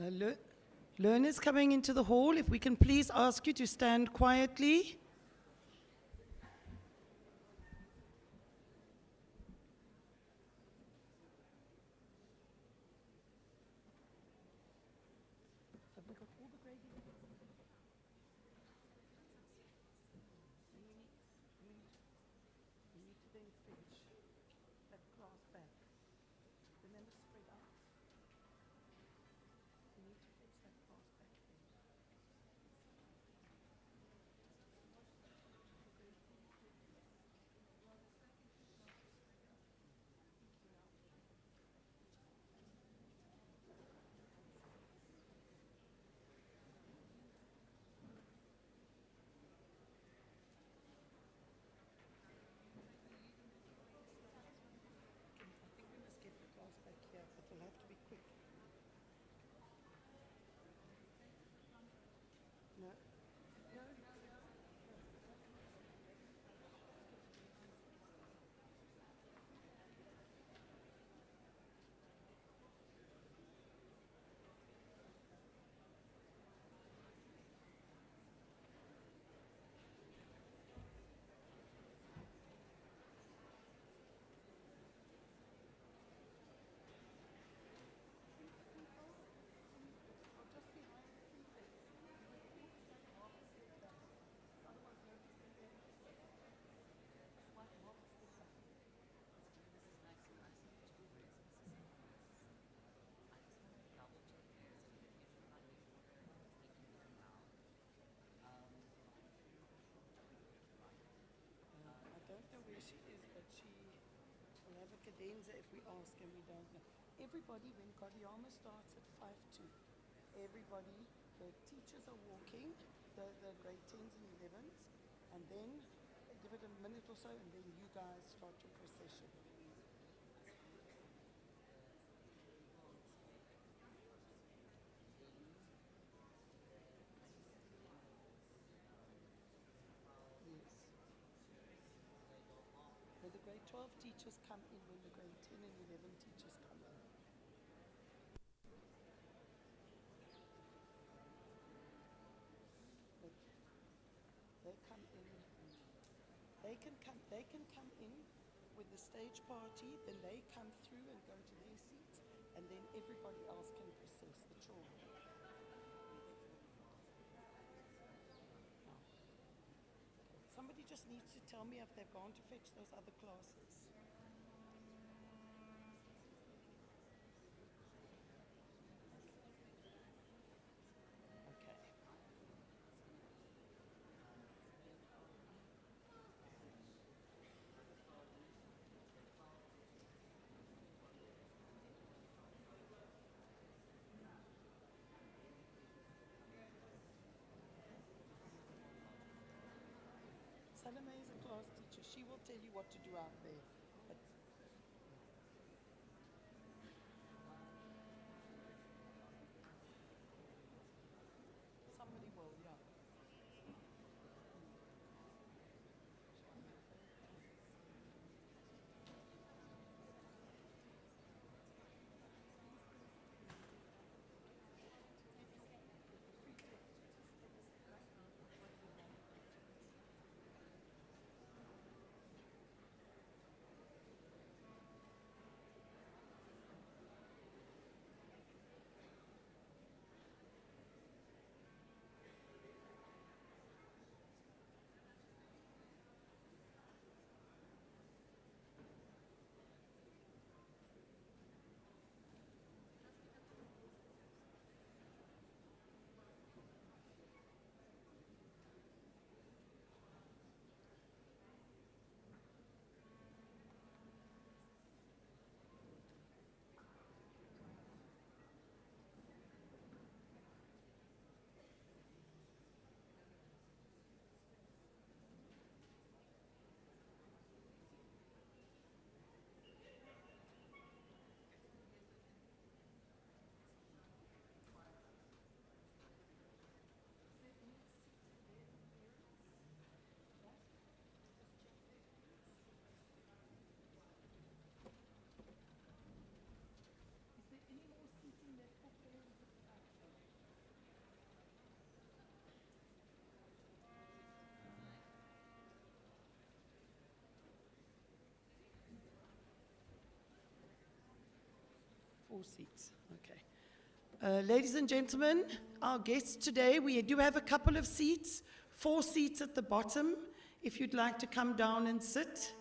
Uh, Learners coming into the hall, if we can please ask you to stand quietly. Have we got all the grade 11s? We need to then fetch that class back. Remember, spread out. We need to fetch that class back then. I think we must get the class back here, but we'll have to be quick. No. No. I don't know where she is, but she will have a cadenza if we ask and we don't know. Everybody, when Kodiyama starts at 5-2, everybody, the teachers are walking, the grade 10s and 11s, and then give it a minute or so, and then you guys start your procession. Yes. Well, the grade 12 teachers come in when the grade 10 and 11 teachers come in. But they come in. They can come in with the stage party, then they come through and go to their seats, and then everybody else can process the children. Somebody just needs to tell me if they've gone to fetch those other classes. Okay. Salome is a class teacher. She will tell you what to do out there. But somebody will, yeah. 4 seats. Okay. Ladies and gentlemen, our guests today, we do have a couple of seats, 4 seats at the bottom, if you'd like to come down and sit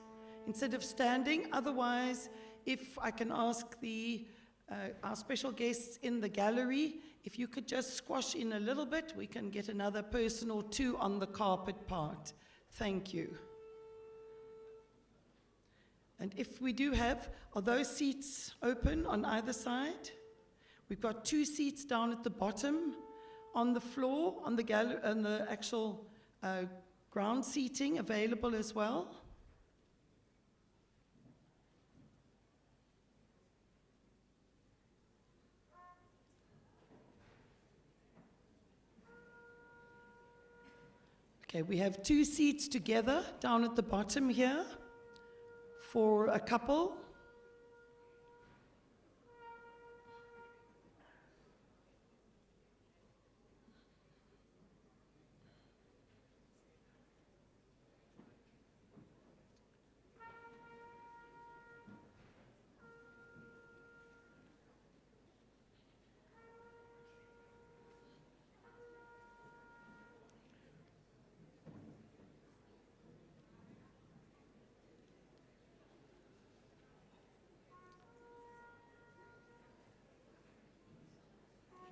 instead of standing. Otherwise, if I can ask our special guests in the gallery, if you could just squash in a little bit, we can get another person or two on the carpet part. Thank you. And if we do have, are those seats open on either side? We've got 2 seats down at the bottom on the floor, on the gallery, and the actual ground seating available as well. Okay, we have 2 seats together down at the bottom here for a couple.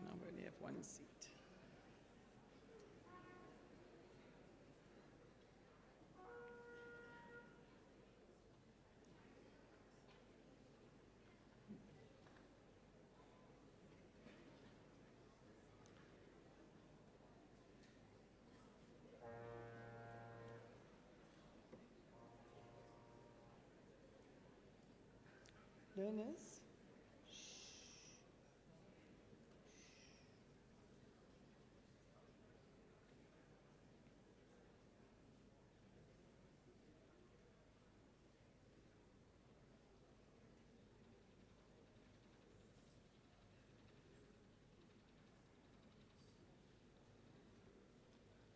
Now we only have 1 seat. Learners.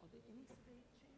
Are there any spare chairs?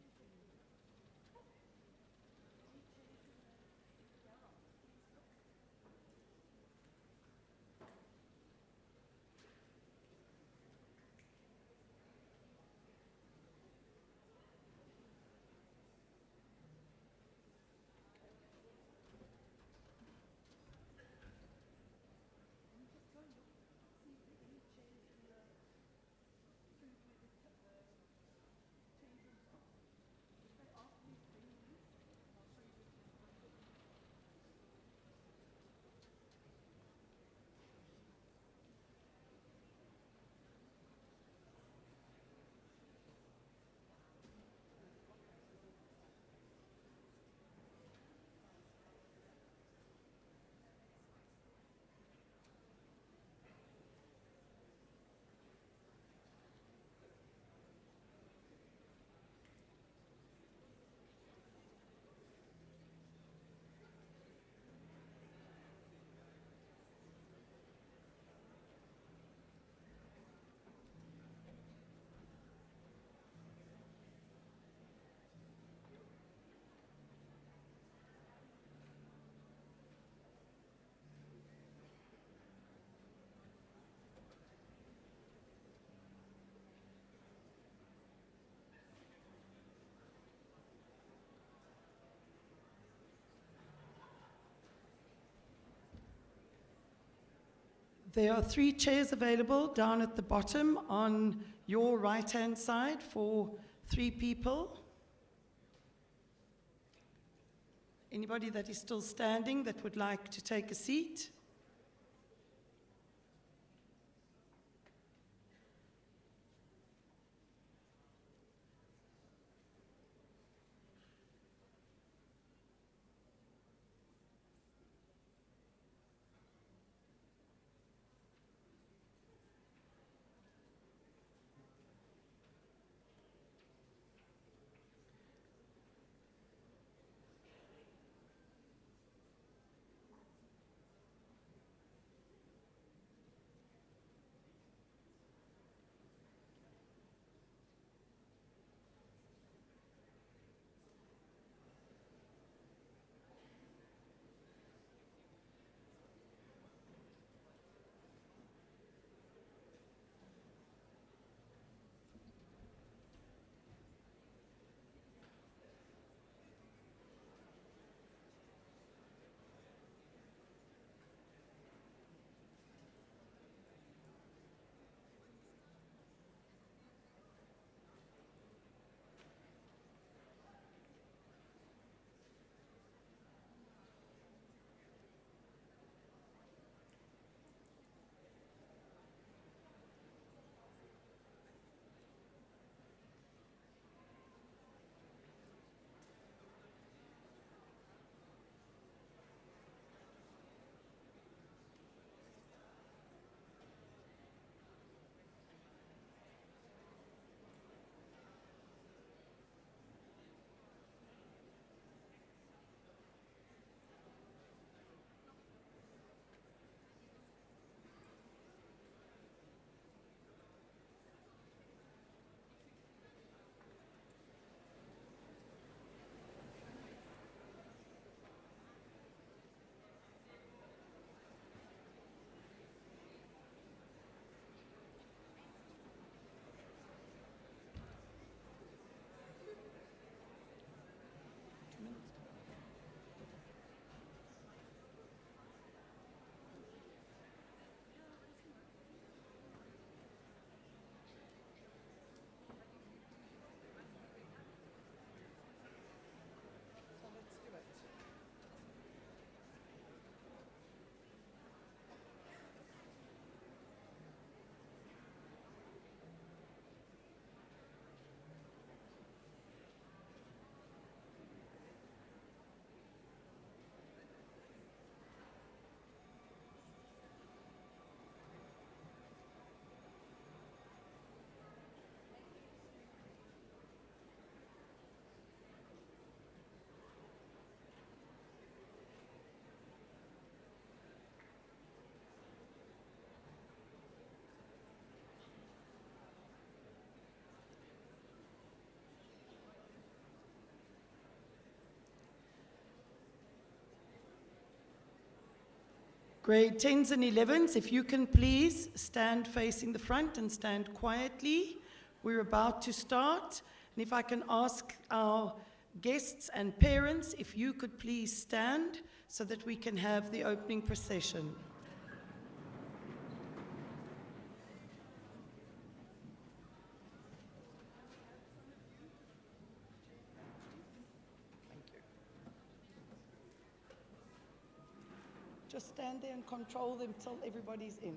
There are 3 chairs available down at the bottom on your right-hand side for 3 people. Anybody that is still standing that would like to take a seat? Grade 10s and 11s, if you can please stand facing the front and stand quietly. We're about to start. And if I can ask our guests and parents, if you could please stand so that we can have the opening procession. Just stand there and control them till everybody's in.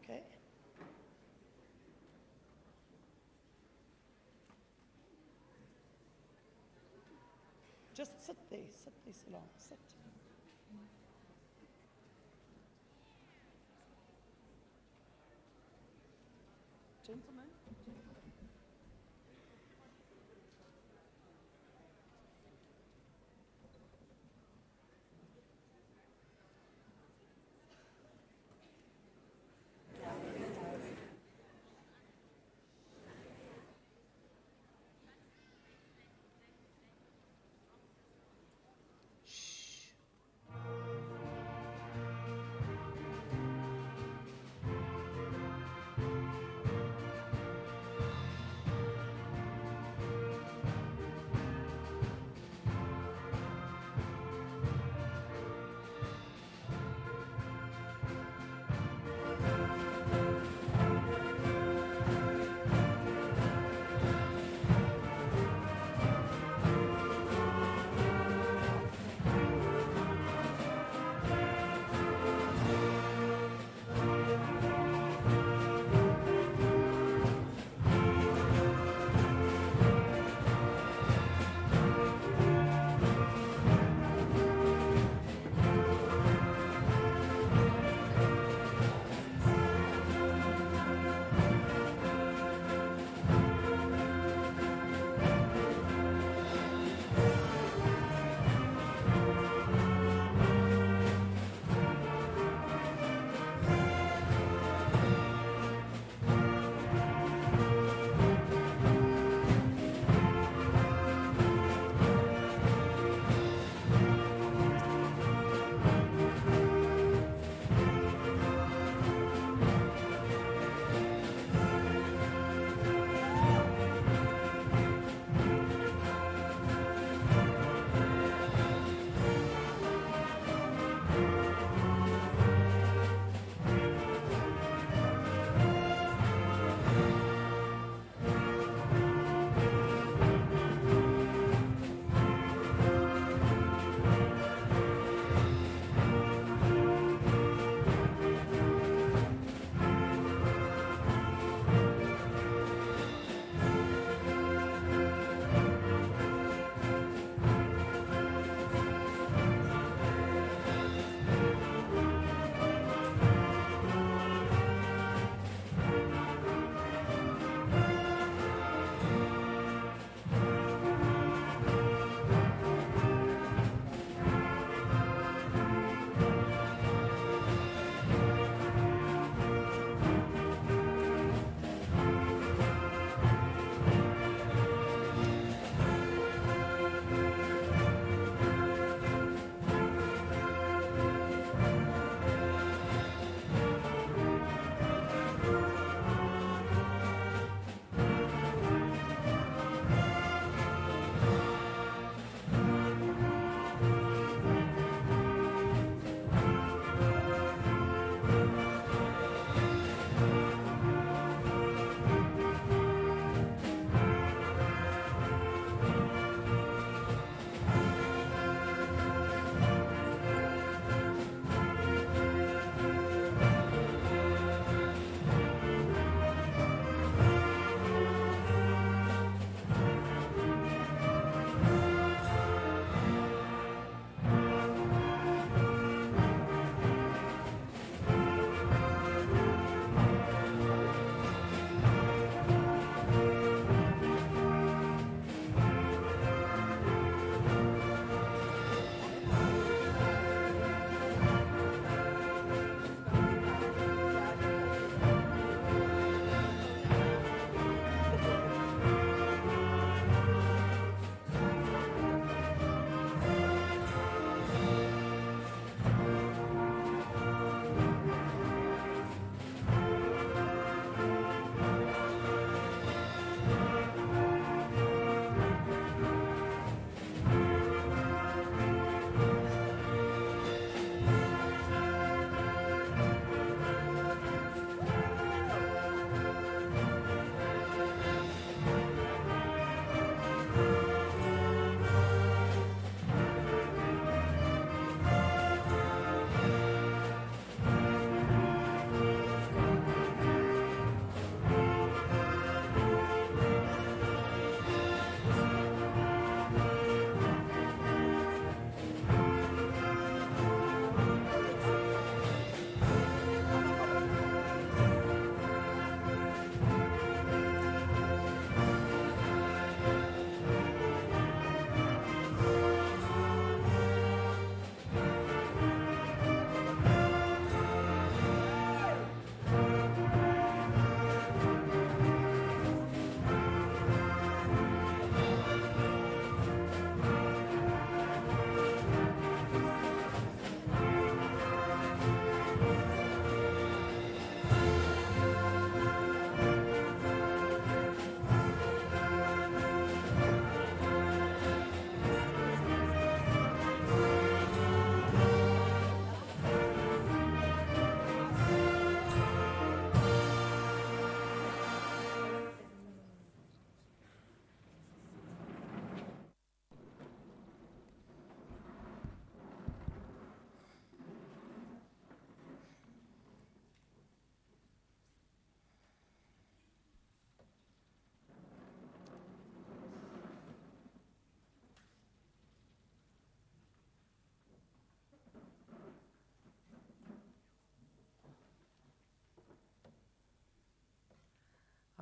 Okay? Just sit there, Silong, sit. Gentlemen.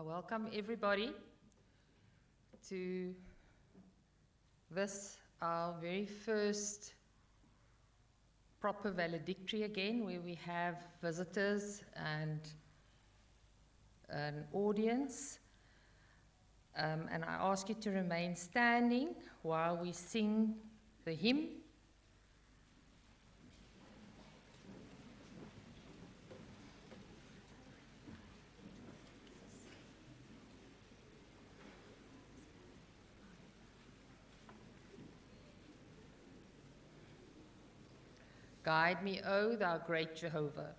I welcome everybody to this, our very first proper valedictory again, where we have visitors and an audience. And I ask you to remain standing while we sing the hymn. Guide me, O thou great Jehovah.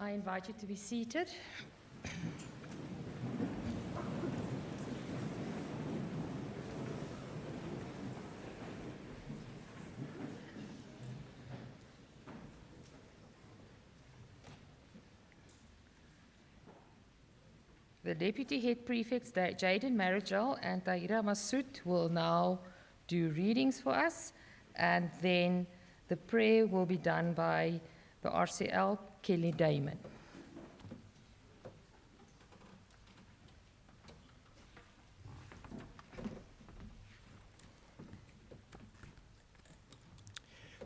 I invite you to be seated. The Deputy Head Prefects, Jaden Marigel and Tahira Masood, will now do readings for us, and then the prayer will be done by the RCL, Kelly Damon.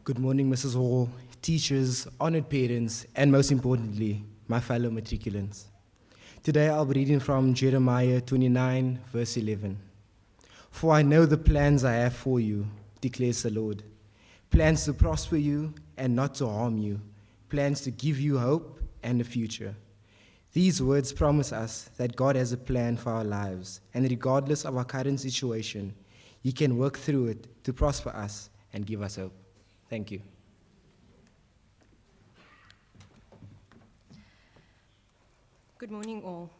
Good morning, Mrs. Hall, teachers, honored parents, and most importantly, my fellow matriculants. Today I'll be reading from Jeremiah 29, verse 11. For I know the plans I have for you, declares the Lord. Plans to prosper you and not to harm you. Plans to give you hope and a future. These words promise us that God has a plan for our lives, and regardless of our current situation, He can work through it to prosper us and give us hope. Thank you. Good morning, all.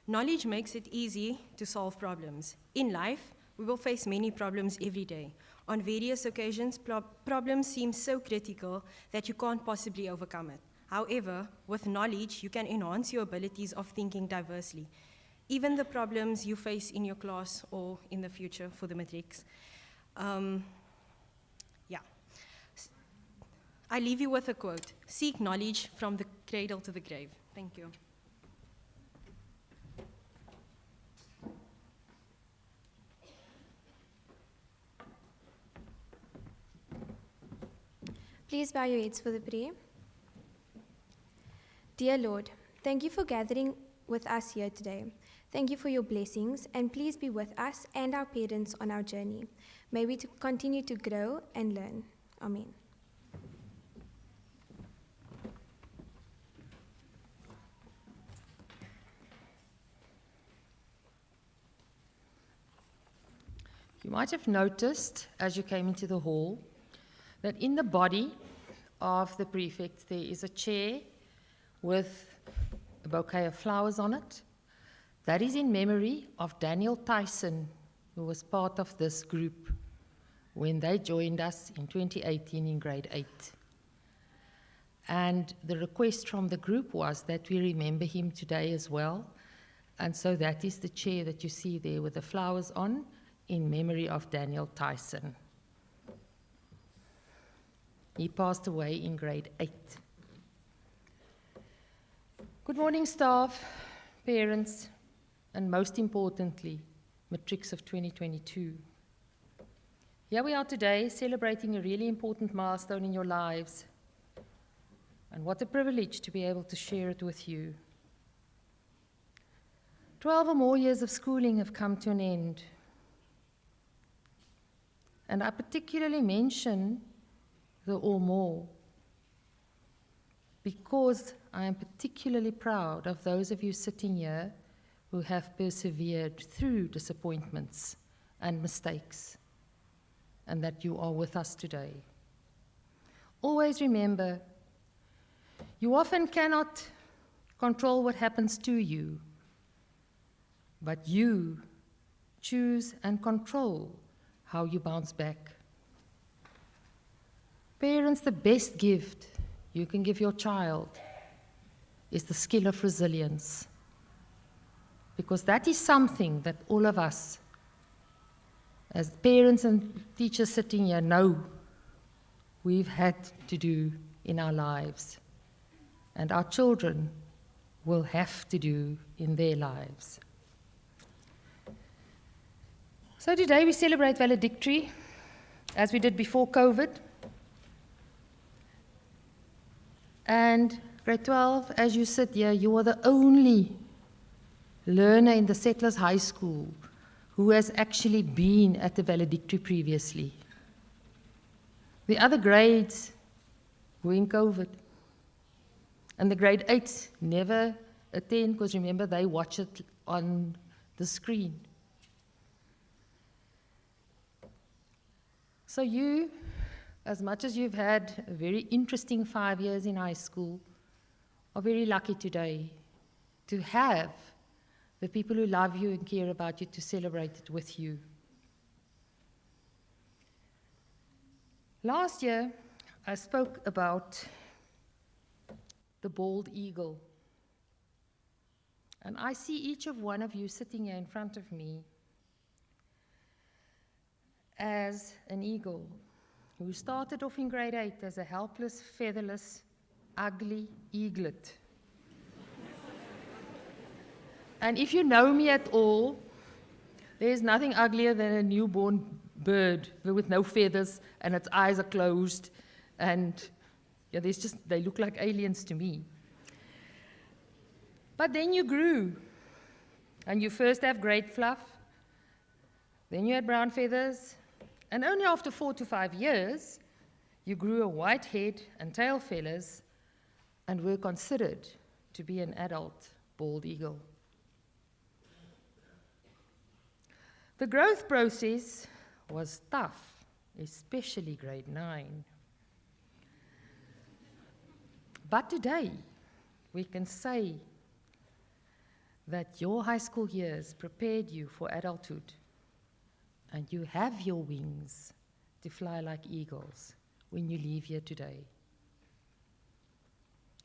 Knowledge makes it easy to solve problems. In life, we will face many problems every day. On various occasions, problems seem so critical that you can't possibly overcome it. However, with knowledge, you can enhance your abilities of thinking diversely. Even the problems you face in your class or in the future for the matrics. I leave you with a quote: seek knowledge from the cradle to the grave. Thank you. Please bow your heads for the prayer. Dear Lord, thank you for gathering with us here today. Thank you for your blessings, and please be with us and our parents on our journey. May we continue to grow and learn. Amen. You might have noticed as you came into the hall that in the body of the prefect there is a chair with a bouquet of flowers on it. That is in memory of Daniel Tyson, who was part of this group when they joined us in 2018 in grade 8. And the request from the group was that we remember him today as well. And so that is the chair that you see there with the flowers on, in memory of Daniel Tyson. He passed away in grade 8. Good morning, staff, parents, and most importantly, matrics of 2022. Here we are today celebrating a really important milestone in your lives. And what a privilege to be able to share it with you. 12 or more years of schooling have come to an end. And I particularly mention the or more because I am particularly proud of those of you sitting here who have persevered through disappointments and mistakes, and that you are with us today. Always remember, you often cannot control what happens to you, but you choose and control how you bounce back. Parents, the best gift you can give your child is the skill of resilience, because that is something that all of us, as parents and teachers sitting here, know we've had to do in our lives, and our children will have to do in their lives. So today we celebrate Valedictory, as we did before COVID. And grade 12, as you sit here, you are the only learner in the Settlers High School who has actually been at the Valedictory previously. The other grades were in COVID. And the grade 8s never attend, because remember, they watch it on the screen. So you, as much as you've had a very interesting 5 years in high school, are very lucky today to have the people who love you and care about you to celebrate it with you. Last year, I spoke about the bald eagle. And I see each of one of you sitting here in front of me as an eagle who started off in grade 8 as a helpless, featherless, ugly eaglet. And if you know me at all, there's nothing uglier than a newborn bird with no feathers and its eyes are closed, and yeah, they look like aliens to me. But then you grew, and you first have great fluff, then you had brown feathers, and only after 4 to 5 years, you grew a white head and tail feathers and were considered to be an adult bald eagle. The growth process was tough, especially grade 9. But today, we can say that your high school years prepared you for adulthood, and you have your wings to fly like eagles when you leave here today.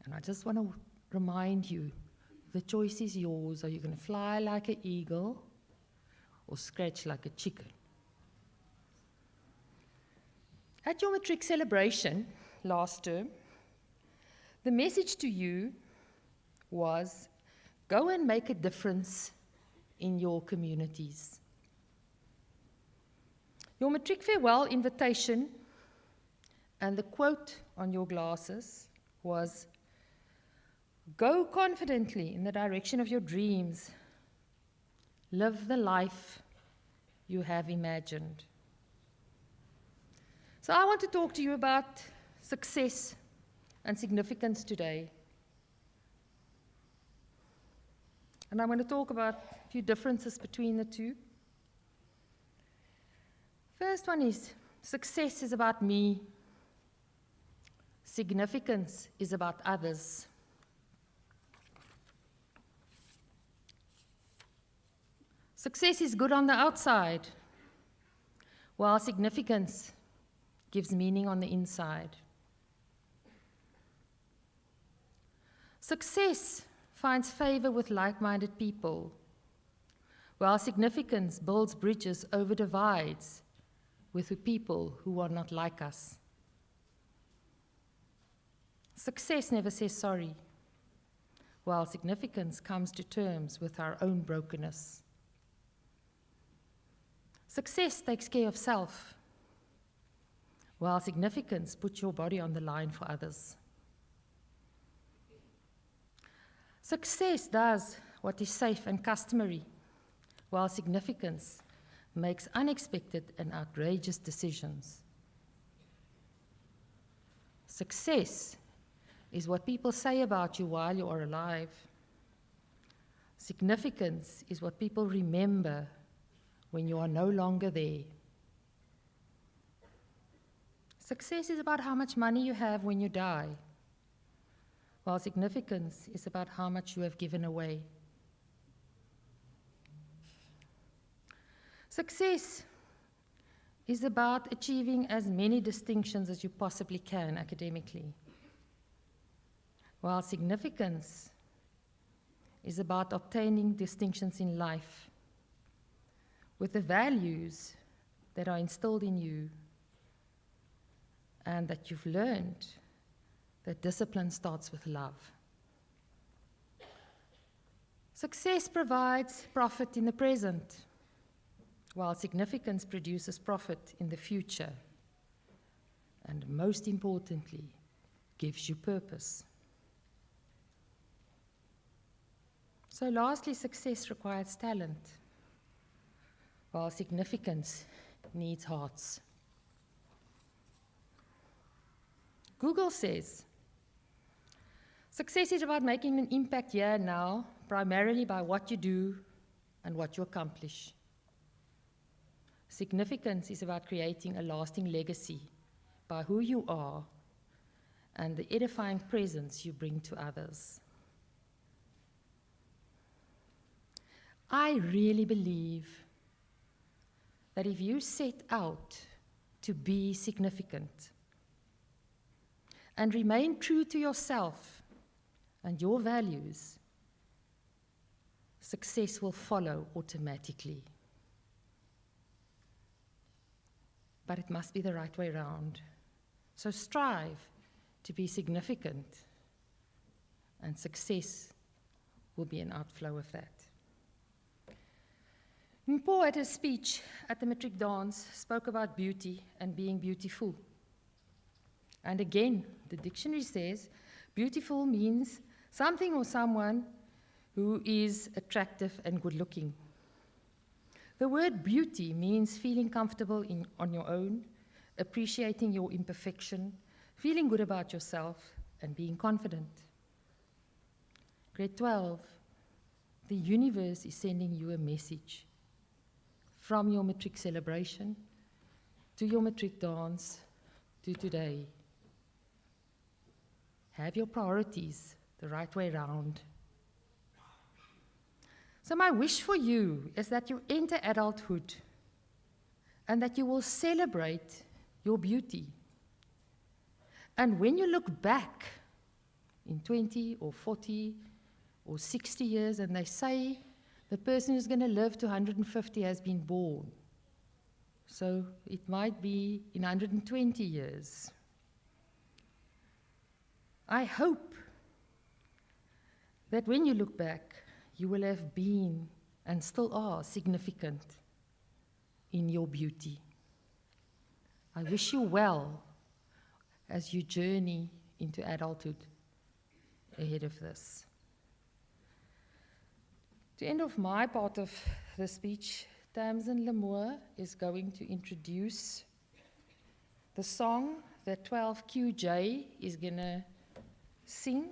And I just want to remind you, the choice is yours. Are you going to fly like an eagle or scratch like a chicken? At your matric celebration last term, the message to you was, go and make a difference in your communities. Your matric farewell invitation and the quote on your glasses was, go confidently in the direction of your dreams Live the life you have imagined. So I want to talk to you about success and significance today. And I'm going to talk about a few differences between the two. First one is, success is about me. Significance is about others. Success is good on the outside, while significance gives meaning on the inside. Success finds favor with like-minded people, while significance builds bridges over divides with the people who are not like us. Success never says sorry, while significance comes to terms with our own brokenness. Success takes care of self, while significance puts your body on the line for others. Success does what is safe and customary, while significance makes unexpected and outrageous decisions. Success is what people say about you while you are alive. Significance is what people remember when you are no longer there. Success is about how much money you have when you die, while significance is about how much you have given away. Success is about achieving as many distinctions as you possibly can academically, while significance is about obtaining distinctions in life with the values that are instilled in you and that you've learned that discipline starts with love. Success provides profit in the present, while significance produces profit in the future, and most importantly, gives you purpose. So lastly, success requires talent, while significance needs hearts. Google says, success is about making an impact here and now, primarily by what you do and what you accomplish. Significance is about creating a lasting legacy by who you are and the edifying presence you bring to others. I really believe that if you set out to be significant and remain true to yourself and your values, success will follow automatically. But it must be the right way around. So strive to be significant, and success will be an outflow of that. Paul, at his speech at the matric dance, spoke about beauty and being beautiful. And again, the dictionary says, beautiful means something or someone who is attractive and good-looking. The word beauty means feeling comfortable on your own, appreciating your imperfection, feeling good about yourself, and being confident. Grade 12, the universe is sending you a message. From your matric celebration, to your matric dance, to today. Have your priorities the right way around. So my wish for you is that you enter adulthood and that you will celebrate your beauty. And when you look back in 20 or 40 or 60 years and they say the person who's going to live to 150 has been born, so it might be in 120 years. I hope that when you look back, you will have been and still are significant in your beauty. I wish you well as you journey into adulthood ahead of this. To end off my part of the speech, Tamsin Lemoore is going to introduce the song that 12QJ is going to sing.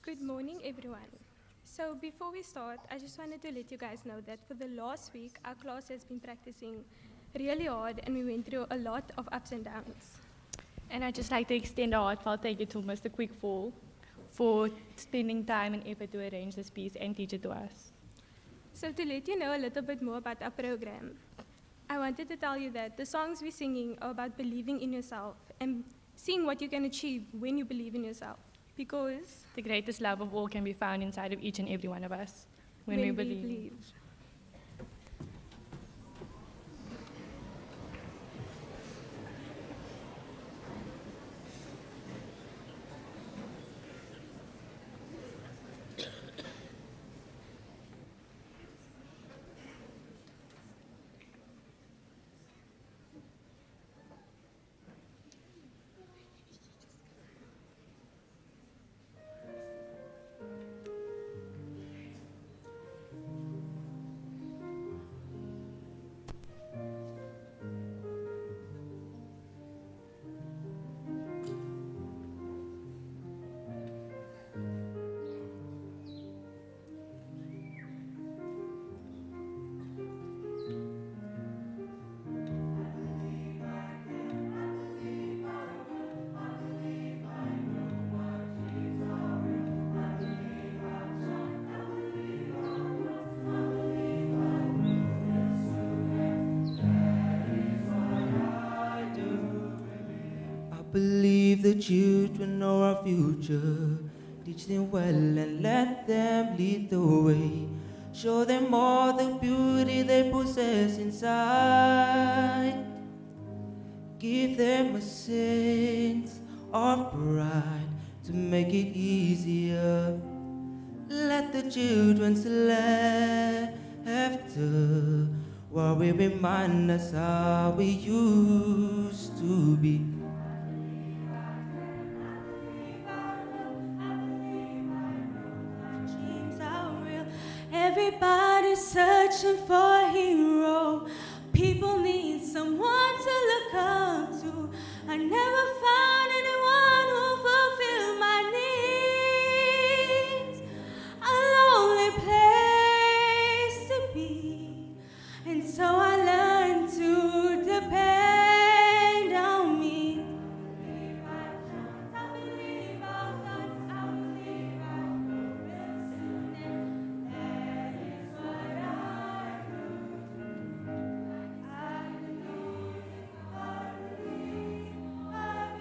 Good morning, everyone. So before we start, I just wanted to let you guys know that for the last week, our class has been practicing really hard and we went through a lot of ups and downs. And I'd just like to extend a heartfelt thank you to Mr. Quickfall for spending time and effort to arrange this piece and teach it to us. So to let you know a little bit more about our program, I wanted to tell you that the songs we're singing are about believing in yourself and seeing what you can achieve when you believe in yourself. Because The greatest love of all can be found inside of each and every one of us when we believe. I believe the children are our future. Teach them well and let them lead the way. Show them all the beauty they possess inside. Give them a sense of pride to make it easier. Let the children's laughter while we remind us how we used to be. Dreams are real. Everybody's searching for a hero. People need someone to look up to. I never found anyone who fulfilled my needs. A lonely place to be. And so I learned to depend on me. I believe I'll done. I believe I'll progress soon. That is what I do. I believe, I believe, I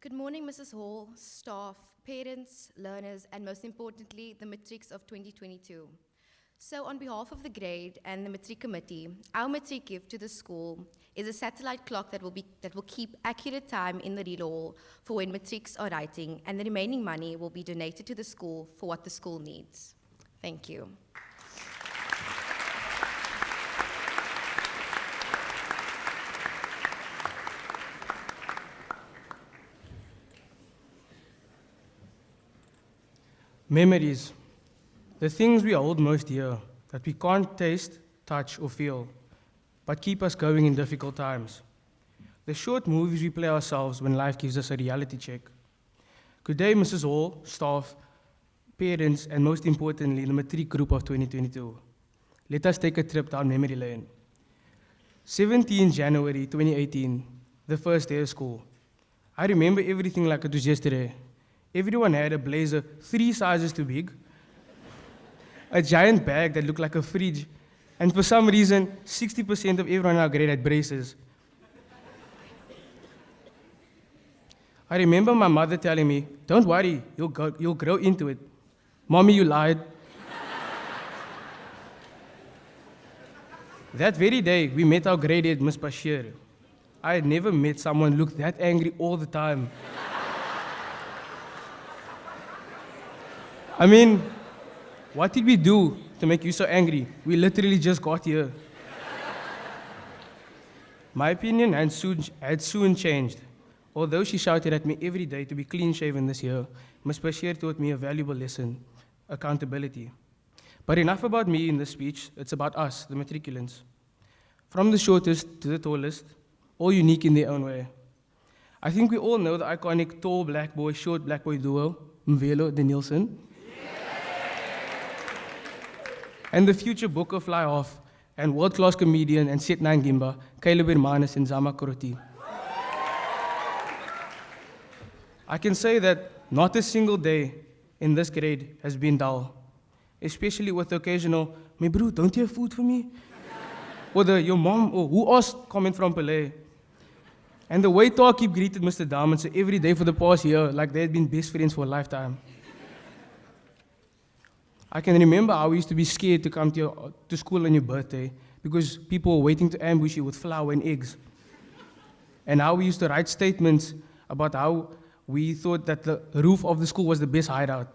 Good morning, Mrs. Hall, staff, parents, learners, and most importantly, the matrics of 2022. So on behalf of the grade and the matric committee, our matric gift to the school is a satellite clock that will keep accurate time in the read hall for when matrics are writing, and the remaining money will be donated to the school for what the school needs. Thank you. Memories, the things we hold most dear, that we can't taste, touch, or feel, but keep us going in difficult times. The short movies we play ourselves when life gives us a reality check. Good day, Mrs. Hall, staff, parents, and most importantly, the matric group of 2022. Let us take a trip down memory lane. 17 January 2018, the first day of school. I remember everything like it was yesterday. Everyone had a blazer 3 sizes too big, a giant bag that looked like a fridge, and for some reason, 60% of everyone in our grade had braces. I remember my mother telling me, "Don't worry, you'll grow into it." Mommy, you lied. That very day, we met our grade head, Miss Bashir. I had never met someone look that angry all the time. I mean, what did we do to make you so angry? We literally just got here. My opinion had soon changed. Although she shouted at me every day to be clean-shaven this year, Ms. Bashir taught me a valuable lesson, accountability. But enough about me in this speech, it's about us, the matriculants. From the shortest to the tallest, all unique in their own way. I think we all know the iconic tall black boy, short black boy duo, Mvelo Danielson. And the future Booker fly-off and world-class comedian and Set9 Gimba, Caleb Hermanus and Zama Kuroti. I can say that not a single day in this grade has been dull, especially with the occasional, "My bro, don't you have food for me?" Or the "your mom," or "who asked" comment from Pelé. And the way Talkeep greeted Mr. Damanse every day for the past year, like they had been best friends for a lifetime. I can remember how we used to be scared to come to school on your birthday because people were waiting to ambush you with flour and eggs. And how we used to write statements about how we thought that the roof of the school was the best hideout.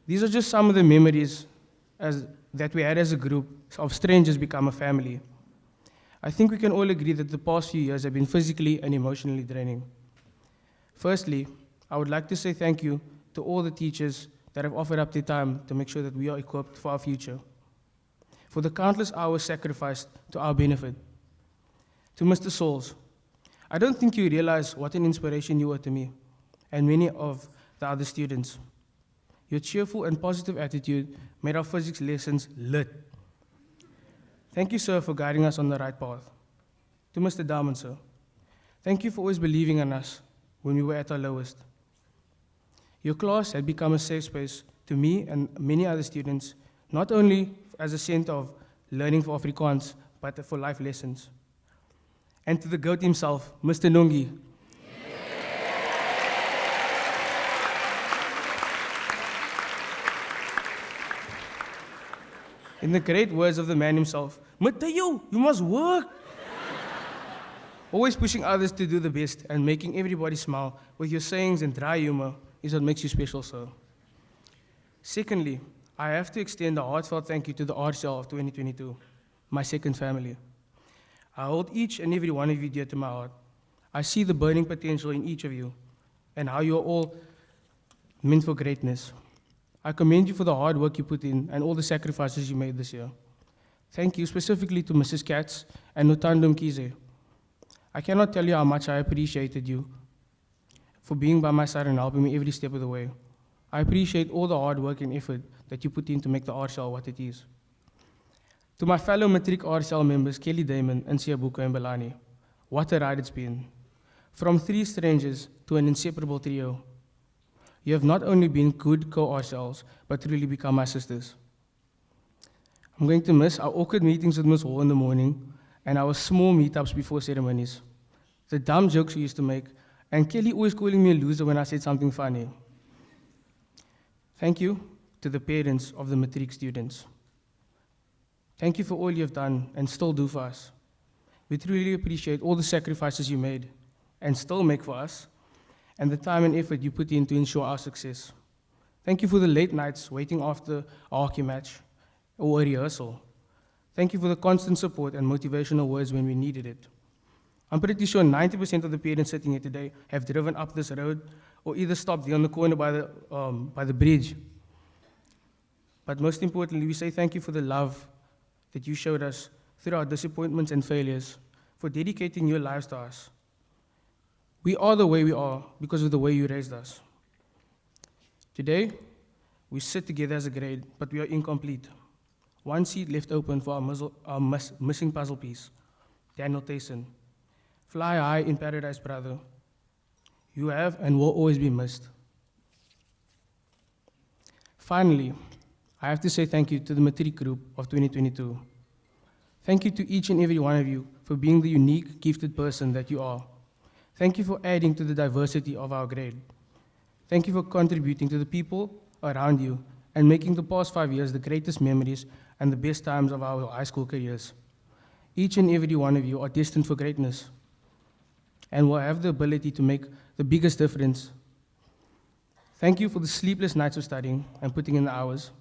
These are just some of the memories that we had as a group of strangers become a family. I think we can all agree that the past few years have been physically and emotionally draining. Firstly, I would like to say thank you to all the teachers that have offered up their time to make sure that we are equipped for our future, for the countless hours sacrificed to our benefit. To Mr. Sauls, I don't think you realize what an inspiration you were to me and many of the other students. Your cheerful and positive attitude made our physics lessons lit. Thank you, sir, for guiding us on the right path. To Mr. Daman, sir, thank you for always believing in us when we were at our lowest. Your class had become a safe space to me and many other students, not only as a center of learning for Afrikaans, but for life lessons. And to the GOAT himself, Mr. Nungi. In the great words of the man himself, "Mateo, you must work." Always pushing others to do the best and making everybody smile with your sayings and dry humor is what makes you special, sir. Secondly, I have to extend a heartfelt thank you to the RCL of 2022, my second family. I hold each and every one of you dear to my heart. I see the burning potential in each of you and how you are all meant for greatness. I commend you for the hard work you put in and all the sacrifices you made this year. Thank you specifically to Mrs. Katz and Notando Mkize. I cannot tell you how much I appreciated you for being by my side and helping me every step of the way. I appreciate all the hard work and effort that you put in to make the RCL what it is. To my fellow Matric RCL members, Kelly Damon and Siabuko and Belani, what a ride it's been. From 3 strangers to an inseparable trio. You have not only been good co-RCLs, but really become my sisters. I'm going to miss our awkward meetings with Ms. Hall in the morning and our small meetups before ceremonies. The dumb jokes we used to make And Kelly always calling me a loser when I said something funny. Thank you to the parents of the matric students. Thank you for all you have done and still do for us. We truly appreciate all the sacrifices you made and still make for us, and the time and effort you put in to ensure our success. Thank you for the late nights waiting after a hockey match or a rehearsal. Thank you for the constant support and motivational words when we needed it. I'm pretty sure 90% of the parents sitting here today have driven up this road or either stopped there on the corner by the bridge. But most importantly, we say thank you for the love that you showed us through our disappointments and failures, for dedicating your lives to us. We are the way we are because of the way you raised us. Today, we sit together as a grade, but we are incomplete. One seat left open for our missing puzzle piece, Daniel Tayson. Fly high in paradise, brother. You have and will always be missed. Finally, I have to say thank you to the matric group of 2022. Thank you to each and every one of you for being the unique, gifted person that you are. Thank you for adding to the diversity of our grade. Thank you for contributing to the people around you and making the past 5 years the greatest memories and the best times of our high school careers. Each and every one of you are destined for greatness and will have the ability to make the biggest difference. Thank you for the sleepless nights of studying and putting in the hours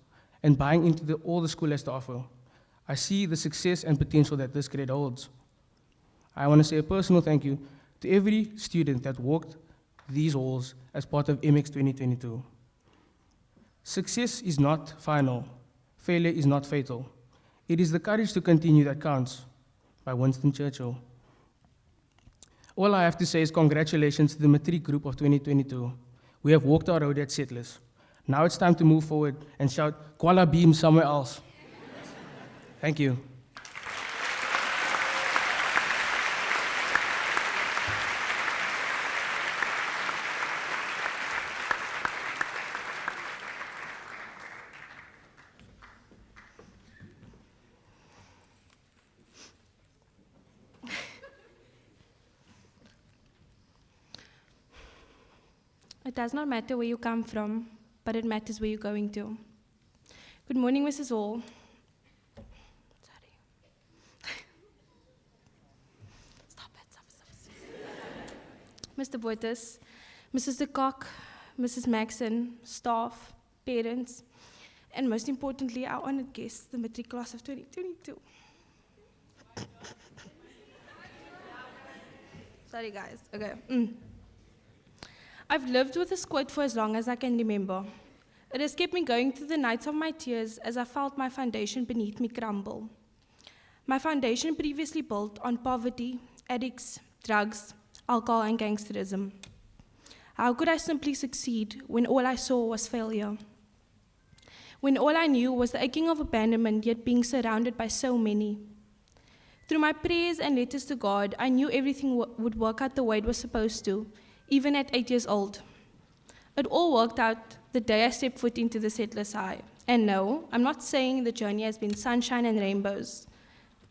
and buying into all the school has to offer. I see the success and potential that this grade holds. I want to say a personal thank you to every student that walked these halls as part of MX 2022. Success is not final. Failure is not fatal. It is the courage to continue that counts, by Winston Churchill. All I have to say is congratulations to the matric group of 2022. We have walked our road at Settlers. Now it's time to move forward and shout, Kuala Beam somewhere else. Thank you. It does not matter where you come from, but it matters where you're going to. Good morning, Mrs. Hall. Sorry. Stop it. Mr. Boitis, Mrs. De Kock, Mrs. Maxon, staff, parents, and most importantly, our honored guests, the matric class of 2022. Sorry, guys. Okay. I've lived with this quote for as long as I can remember. It has kept me going through the nights of my tears as I felt my foundation beneath me crumble. My foundation previously built on poverty, addicts, drugs, alcohol, and gangsterism. How could I simply succeed when all I saw was failure? When all I knew was the aching of abandonment, yet being surrounded by so many. Through my prayers and letters to God, I knew everything would work out the way it was supposed to, even at 8 years old. It all worked out the day I stepped foot into the Settlers High. And no, I'm not saying the journey has been sunshine and rainbows,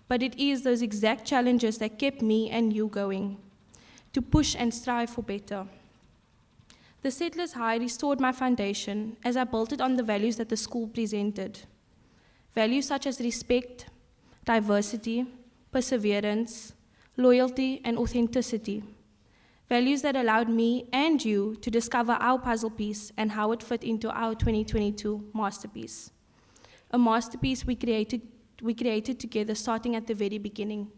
but it is those exact challenges that kept me and you going, to push and strive for better. The Settlers High restored my foundation as I built it on the values that the school presented. Values such as respect, diversity, perseverance, loyalty, and authenticity. Values that allowed me and you to discover our puzzle piece and how it fit into our 2022 masterpiece. A masterpiece we created together starting at the very beginning.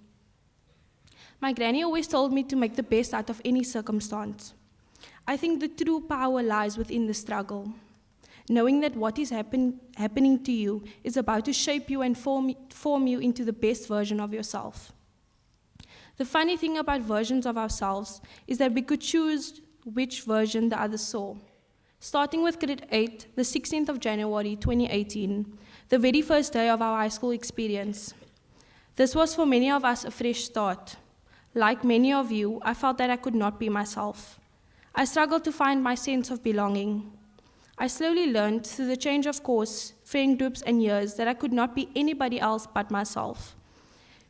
My granny always told me to make the best out of any circumstance. I think the true power lies within the struggle. Knowing that what is happening to you is about to shape you and form you into the best version of yourself. The funny thing about versions of ourselves is that we could choose which version the others saw. Starting with grade 8, the 16th of January 2018, the very first day of our high school experience. This was for many of us a fresh start. Like many of you, I felt that I could not be myself. I struggled to find my sense of belonging. I slowly learned through the change of course, friend groups, and years that I could not be anybody else but myself.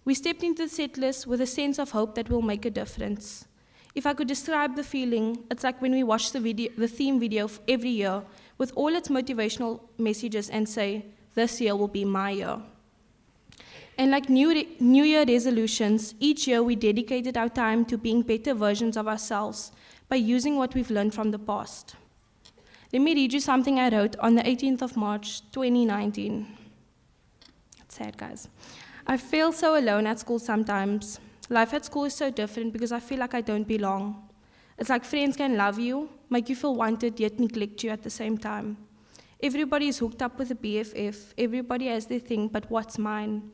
We stepped into the Settlers with a sense of hope that will make a difference. If I could describe the feeling, it's like when we watch the theme video every year with all its motivational messages and say, this year will be my year. And like New Year resolutions, each year we dedicated our time to being better versions of ourselves by using what we've learned from the past. Let me read you something I wrote on the 18th of March, 2019. It's sad, guys. I feel so alone at school sometimes. Life at school is so different because I feel like I don't belong. It's like friends can love you, make you feel wanted, yet neglect you at the same time. Everybody is hooked up with a BFF. Everybody has their thing, but what's mine?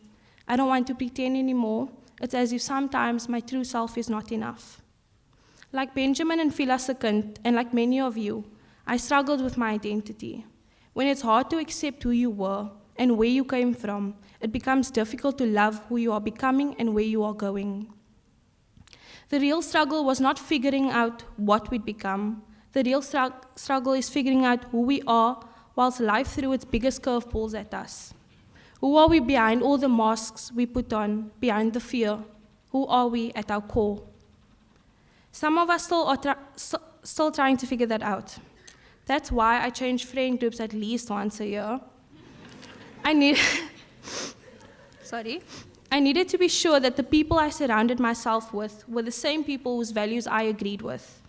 I don't want to pretend anymore. It's as if sometimes my true self is not enough. Like Benjamin and Phila II, and like many of you, I struggled with my identity. When it's hard to accept who you were and where you came from, it becomes difficult to love who you are becoming and where you are going. The real struggle was not figuring out what we'd become. The real struggle is figuring out who we are whilst life threw its biggest curveballs at us. Who are we behind all the masks we put on, behind the fear? Who are we at our core? Some of us still trying to figure that out. That's why I change friend groups at least once a year. I needed to be sure that the people I surrounded myself with were the same people whose values I agreed with.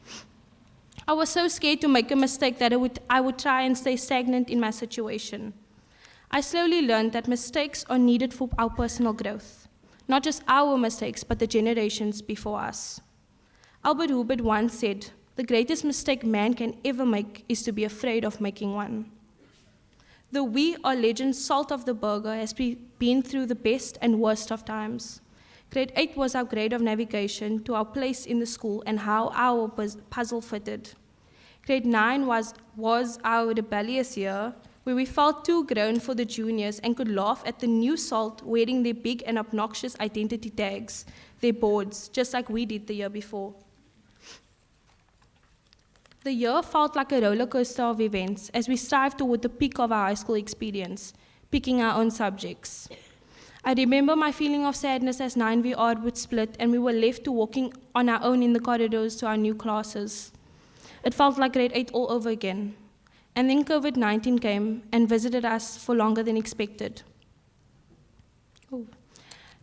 I was so scared to make a mistake that I would try and stay stagnant in my situation. I slowly learned that mistakes are needed for our personal growth. Not just our mistakes, but the generations before us. Albert Hubert once said, "The greatest mistake man can ever make is to be afraid of making one." The We Are Legends salt of the burger has been through the best and worst of times. Grade 8 was our grade of navigation to our place in the school and how our puzzle fitted. Grade 9 was our rebellious year, where we felt too grown for the juniors and could laugh at the new salt wearing their big and obnoxious identity tags, their boards, just like we did the year before. The year felt like a roller coaster of events as we strived toward the peak of our high school experience, picking our own subjects. I remember my feeling of sadness as 9VR would split and we were left to walking on our own in the corridors to our new classes. It felt like grade 8 all over again. And then COVID-19 came and visited us for longer than expected. Ooh.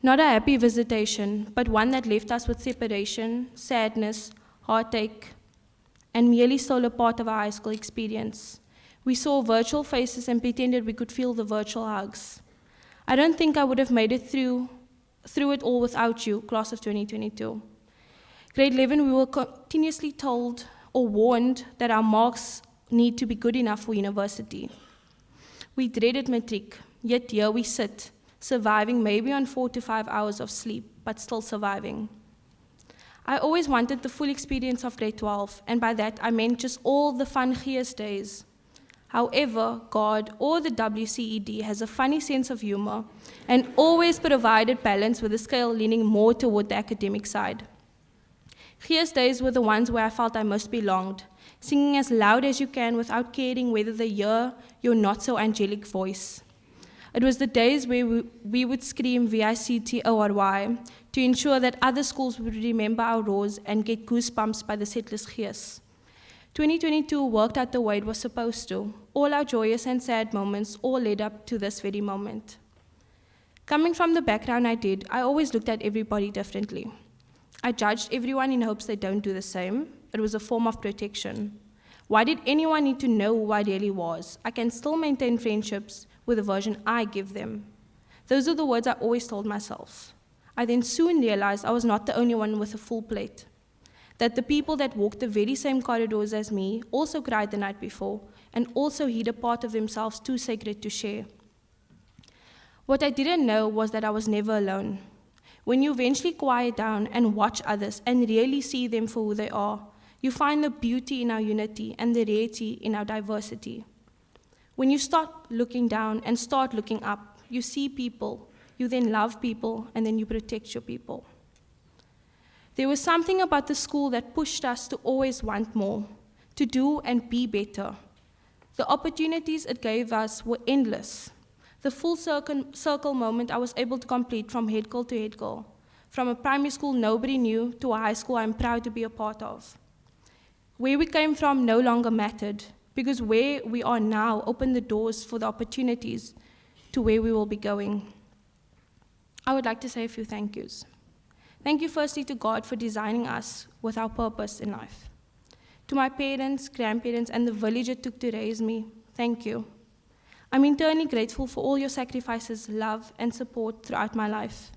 Not a happy visitation, but one that left us with separation, sadness, heartache, and merely stole a part of our high school experience. We saw virtual faces and pretended we could feel the virtual hugs. I don't think I would have made it through it all without you, class of 2022. Grade 11, we were continuously told or warned that our marks need to be good enough for university. We dreaded matric, yet here we sit, surviving maybe on 4 to 5 hours of sleep, but still surviving. I always wanted the full experience of grade 12, and by that I meant just all the fun Gees days. However, God or the WCED has a funny sense of humor and always provided balance with the scale leaning more toward the academic side. Gees days were the ones where I felt I most belonged, singing as loud as you can without caring whether they hear your not-so-angelic voice. It was the days where we would scream VICTORY to ensure that other schools would remember our roars and get goosebumps by the settlers' Gees. 2022 worked out the way it was supposed to. All our joyous and sad moments all led up to this very moment. Coming from the background I did, I always looked at everybody differently. I judged everyone in hopes they don't do the same. It was a form of protection. Why did anyone need to know who I really was? I can still maintain friendships with the version I give them. Those are the words I always told myself. I then soon realized I was not the only one with a full plate. That the people that walked the very same corridors as me also cried the night before and also hid a part of themselves too sacred to share. What I didn't know was that I was never alone. When you eventually quiet down and watch others and really see them for who they are, you find the beauty in our unity and the rarity in our diversity. When you stop looking down and start looking up, you see people, you then love people, and then you protect your people. There was something about the school that pushed us to always want more, to do and be better. The opportunities it gave us were endless. The full circle moment I was able to complete from head goal to head goal, From a primary school nobody knew to a high school I'm proud to be a part of. Where we came from no longer mattered, because where we are now opened the doors for the opportunities to where we will be going. I would like to say a few thank yous. Thank you firstly to God for designing us with our purpose in life. To my parents, grandparents, and the village it took to raise me, thank you. I'm eternally grateful for all your sacrifices, love, and support throughout my life.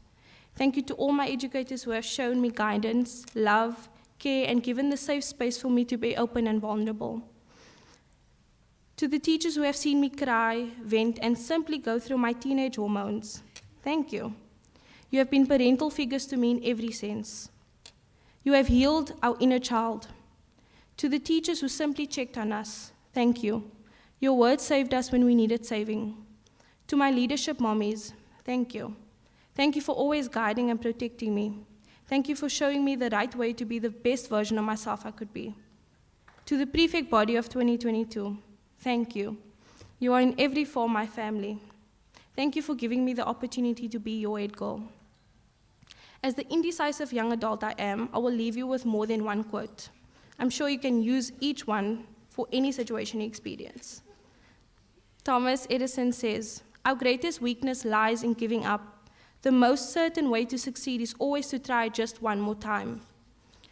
Thank you to all my educators who have shown me guidance, love, care, and given the safe space for me to be open and vulnerable. To the teachers who have seen me cry, vent, and simply go through my teenage hormones, thank you. You have been parental figures to me in every sense. You have healed our inner child. To the teachers who simply checked on us, thank you. Your words saved us when we needed saving. To my leadership mommies, thank you. Thank you for always guiding and protecting me. Thank you for showing me the right way to be the best version of myself I could be. To the prefect body of 2022, thank you. You are in every form my family. Thank you for giving me the opportunity to be your head girl. As the indecisive young adult I am, I will leave you with more than one quote. I'm sure you can use each one for any situation you experience. Thomas Edison says, "Our greatest weakness lies in giving up. The most certain way to succeed is always to try just one more time."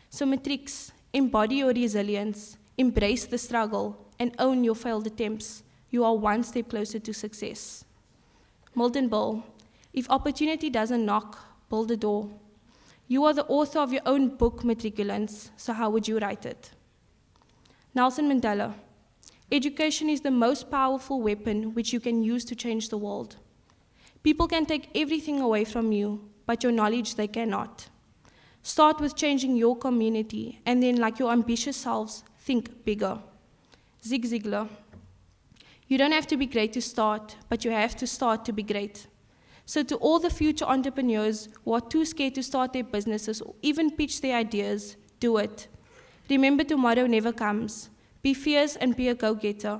So matrix, embody your resilience, embrace the struggle, and own your failed attempts. You are one step closer to success. Milton Berle, if opportunity doesn't knock, build a door. You are the author of your own book, matriculants, so how would you write it? Nelson Mandela, education is the most powerful weapon which you can use to change the world. People can take everything away from you, but your knowledge they cannot. Start with changing your community, and then, like your ambitious selves, think bigger. Zig Ziglar, you don't have to be great to start, but you have to start to be great. So to all the future entrepreneurs who are too scared to start their businesses or even pitch their ideas, do it. Remember, tomorrow never comes. Be fierce and be a go-getter.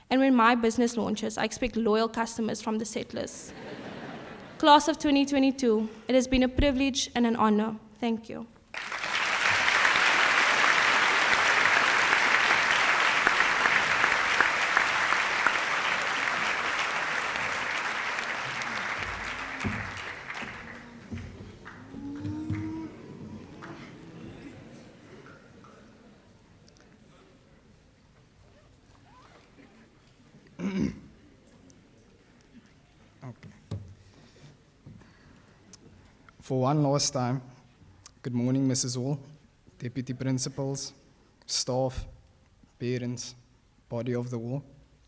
And when my business launches, I expect loyal customers from the settlers. Class of 2022, it has been a privilege and an honor. Thank you. For one last time, good morning, Mrs. Hall, Deputy Principals, staff, parents, body of the wall,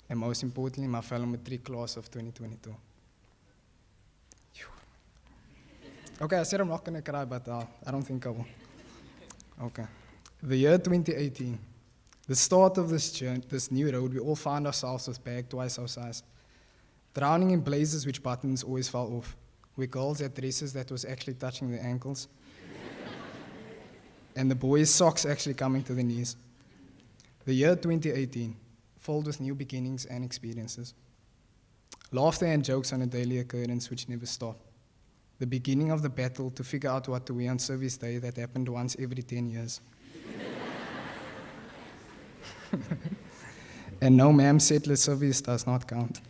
and most importantly, my fellow matric class of 2022. Okay, I said I'm not going to cry, but I don't think I will. Okay. The year 2018, the start of this new road, we all found ourselves with bag twice our size, drowning in places which buttons always fell off. We girls had dresses that was actually touching their ankles, and the boys' socks actually coming to the knees. The year 2018, filled with new beginnings and experiences. Laughter and jokes on a daily occurrence which never stopped. The beginning of the battle to figure out what to wear on service day that happened once every 10 years. And no, ma'am, settler service does not count.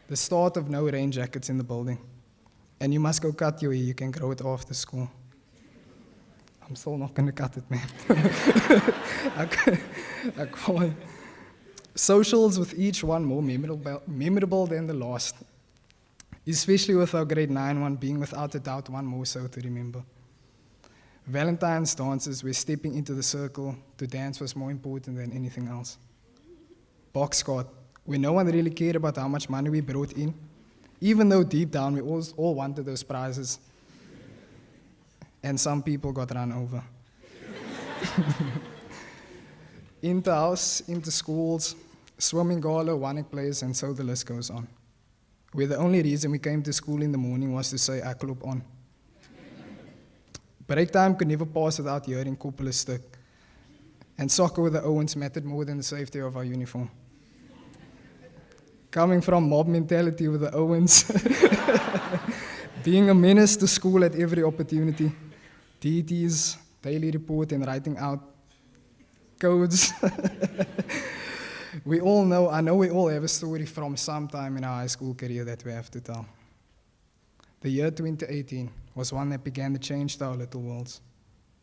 The start of no rain jackets in the building. And you must go cut your hair, you can grow it after school. I'm still not going to cut it, man. I can't. Socials with each one more memorable than the last. Especially with our grade 9 one being without a doubt one more so to remember. Valentine's dances where stepping into the circle to dance was more important than anything else. Box cart, where no one really cared about how much money we brought in, even though deep down we all wanted those prizes. And some people got run over. Into house, into schools, swimming gala, Wanik plays, and so the list goes on. Where the only reason we came to school in the morning was to say, "Ek loop on." Break time could never pass without hearing Koppel stick. And soccer with the Owens mattered more than the safety of our uniform. Coming from mob mentality with the Owens, Being a menace to school at every opportunity, DTs, daily report, and writing out codes. I know we all have a story from some time in our high school career that we have to tell. The year 2018 was one that began to change our little worlds.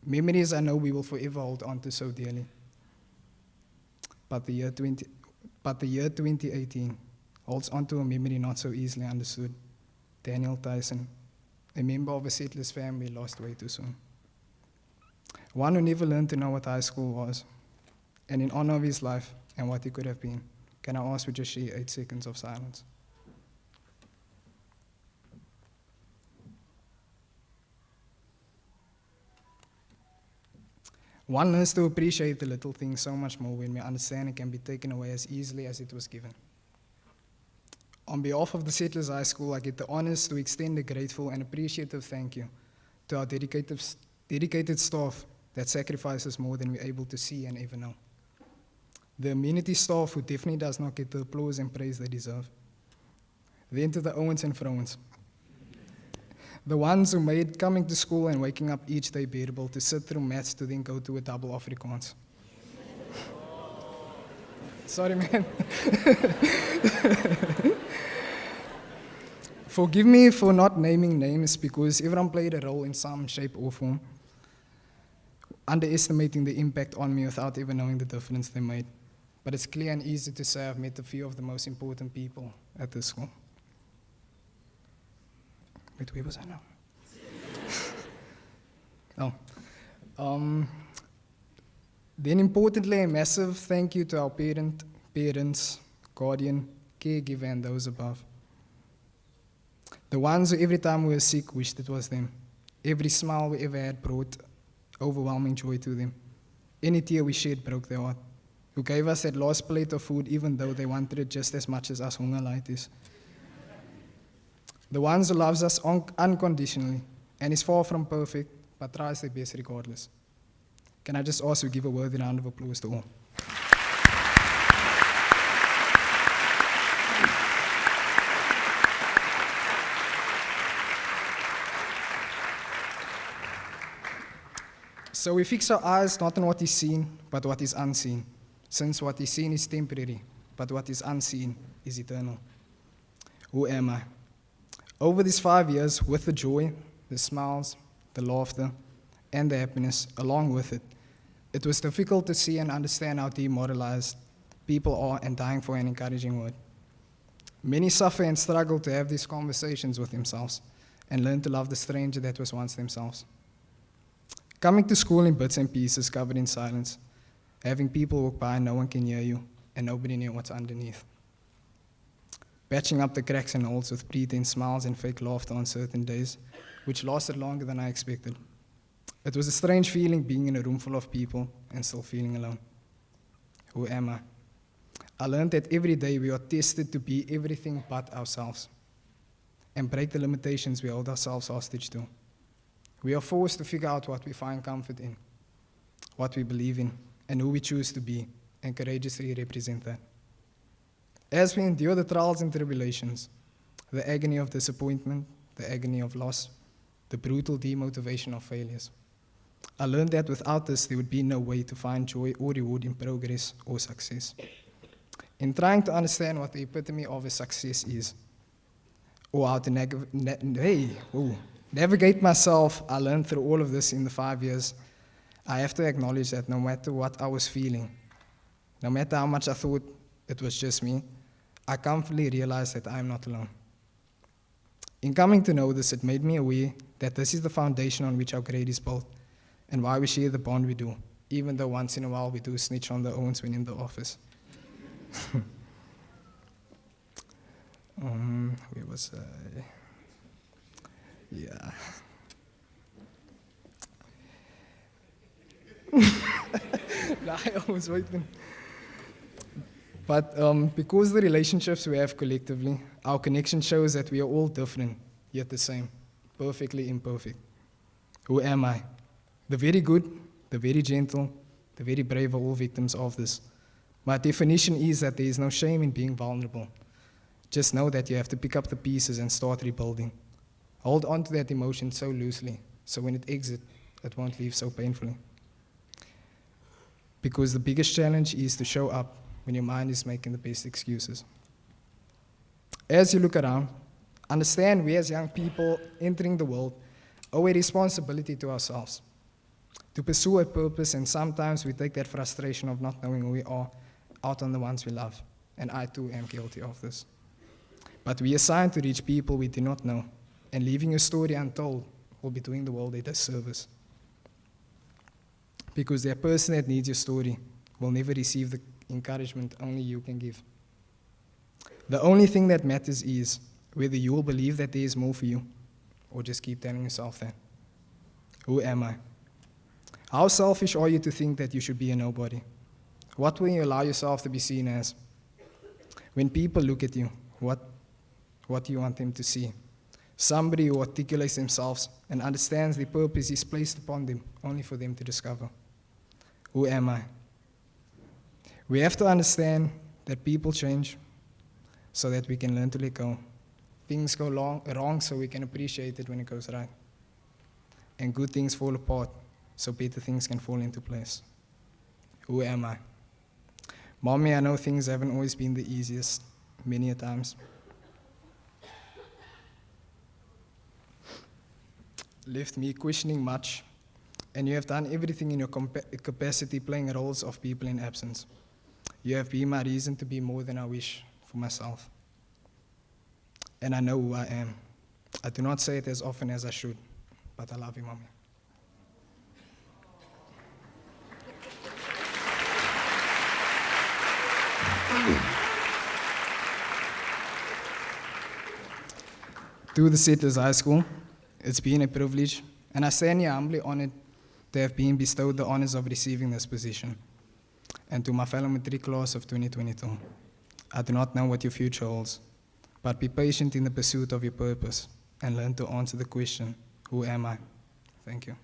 Memories I know we will forever hold on to so dearly. But the year 2018 holds onto a memory not so easily understood. Daniel Tyson, a member of a settler's family, lost way too soon. One who never learned to know what high school was, and in honor of his life and what he could have been, can I ask you just share 8 seconds of silence? One learns to appreciate the little things so much more when we understand it can be taken away as easily as it was given. On behalf of the Settlers High School, I get the honors to extend a grateful and appreciative thank you to our dedicated staff that sacrifices more than we're able to see and ever know. The amenity staff who definitely does not get the applause and praise they deserve. Then to the Owens and Vrouwens, the ones who made coming to school and waking up each day bearable, to sit through maths to then go to a double Afrikaans. Sorry, man. Forgive me for not naming names because everyone played a role in some shape or form, underestimating the impact on me without even knowing the difference they made. But it's clear and easy to say I've met a few of the most important people at this school. Wait, where was I now? Then importantly, a massive thank you to our parents, guardian, caregiver, and those above. The ones who every time we were sick wished it was them. Every smile we ever had brought overwhelming joy to them. Any tear we shed broke their heart. Who gave us that last plate of food even though they wanted it just as much as us hungerlighties. The ones who loves us unconditionally and is far from perfect, but tries their best regardless. Can I just also give a worthy round of applause to all? So we fix our eyes not on what is seen, but what is unseen, since what is seen is temporary, but what is unseen is eternal. Who am I? Over these 5 years, with the joy, the smiles, the laughter, and the happiness along with it, it was difficult to see and understand how demoralized people are and dying for an encouraging word. Many suffer and struggle to have these conversations with themselves and learn to love the stranger that was once themselves. Coming to school in bits and pieces covered in silence, having people walk by and no one can hear you, and nobody knew what's underneath. Patching up the cracks and holes with pretense smiles and fake laughter on certain days, which lasted longer than I expected. It was a strange feeling being in a room full of people and still feeling alone. Who am I? I learned that every day we are tested to be everything but ourselves and break the limitations we hold ourselves hostage to. We are forced to figure out what we find comfort in, what we believe in, and who we choose to be, and courageously represent that. As we endure the trials and tribulations, the agony of disappointment, the agony of loss, the brutal demotivation of failures, I learned that without this, there would be no way to find joy or reward in progress or success. In trying to understand what the epitome of a success is, or how to navigate myself, I learned through all of this in the 5 years, I have to acknowledge that no matter what I was feeling, no matter how much I thought it was just me, I comfortably realized that I am not alone. In coming to know this, it made me aware that this is the foundation on which our grade is built and why we share the bond we do, even though once in a while we do snitch on the Owens when in the office. Where was I? Yeah. I was waiting. But because the relationships we have collectively, our connection shows that we are all different, yet the same, perfectly imperfect. Who am I? The very good, the very gentle, the very brave are all victims of this. My definition is that there is no shame in being vulnerable. Just know that you have to pick up the pieces and start rebuilding. Hold on to that emotion so loosely, so when it exits, it won't leave so painfully. Because the biggest challenge is to show up when your mind is making the best excuses. As you look around, understand we as young people entering the world owe a responsibility to ourselves, to pursue a purpose, and sometimes we take that frustration of not knowing who we are out on the ones we love, and I too am guilty of this. But we are assigned to reach people we do not know, and leaving your story untold will be doing the world a disservice. Because that person that needs your story will never receive the encouragement only you can give. The only thing that matters is whether you will believe that there is more for you, or just keep telling yourself that. Who am I? How selfish are you to think that you should be a nobody? What will you allow yourself to be seen as? When people look at you, what do you want them to see? Somebody who articulates themselves and understands the purpose is placed upon them only for them to discover. Who am I? We have to understand that people change so that we can learn to let go. Things go wrong so we can appreciate it when it goes right. And good things fall apart so better things can fall into place. Who am I? Mommy, I know things haven't always been the easiest, many a times. Left me questioning much, and you have done everything in your capacity, playing roles of people in absence. You have been my reason to be more than I wish for myself. And I know who I am. I do not say it as often as I should, but I love you, Mommy. To the Settlers High School, it's been a privilege, and I stand here humbly honored to have been bestowed the honors of receiving this position. And to my fellow matric class of 2022, I do not know what your future holds, but be patient in the pursuit of your purpose and learn to answer the question, who am I? Thank you.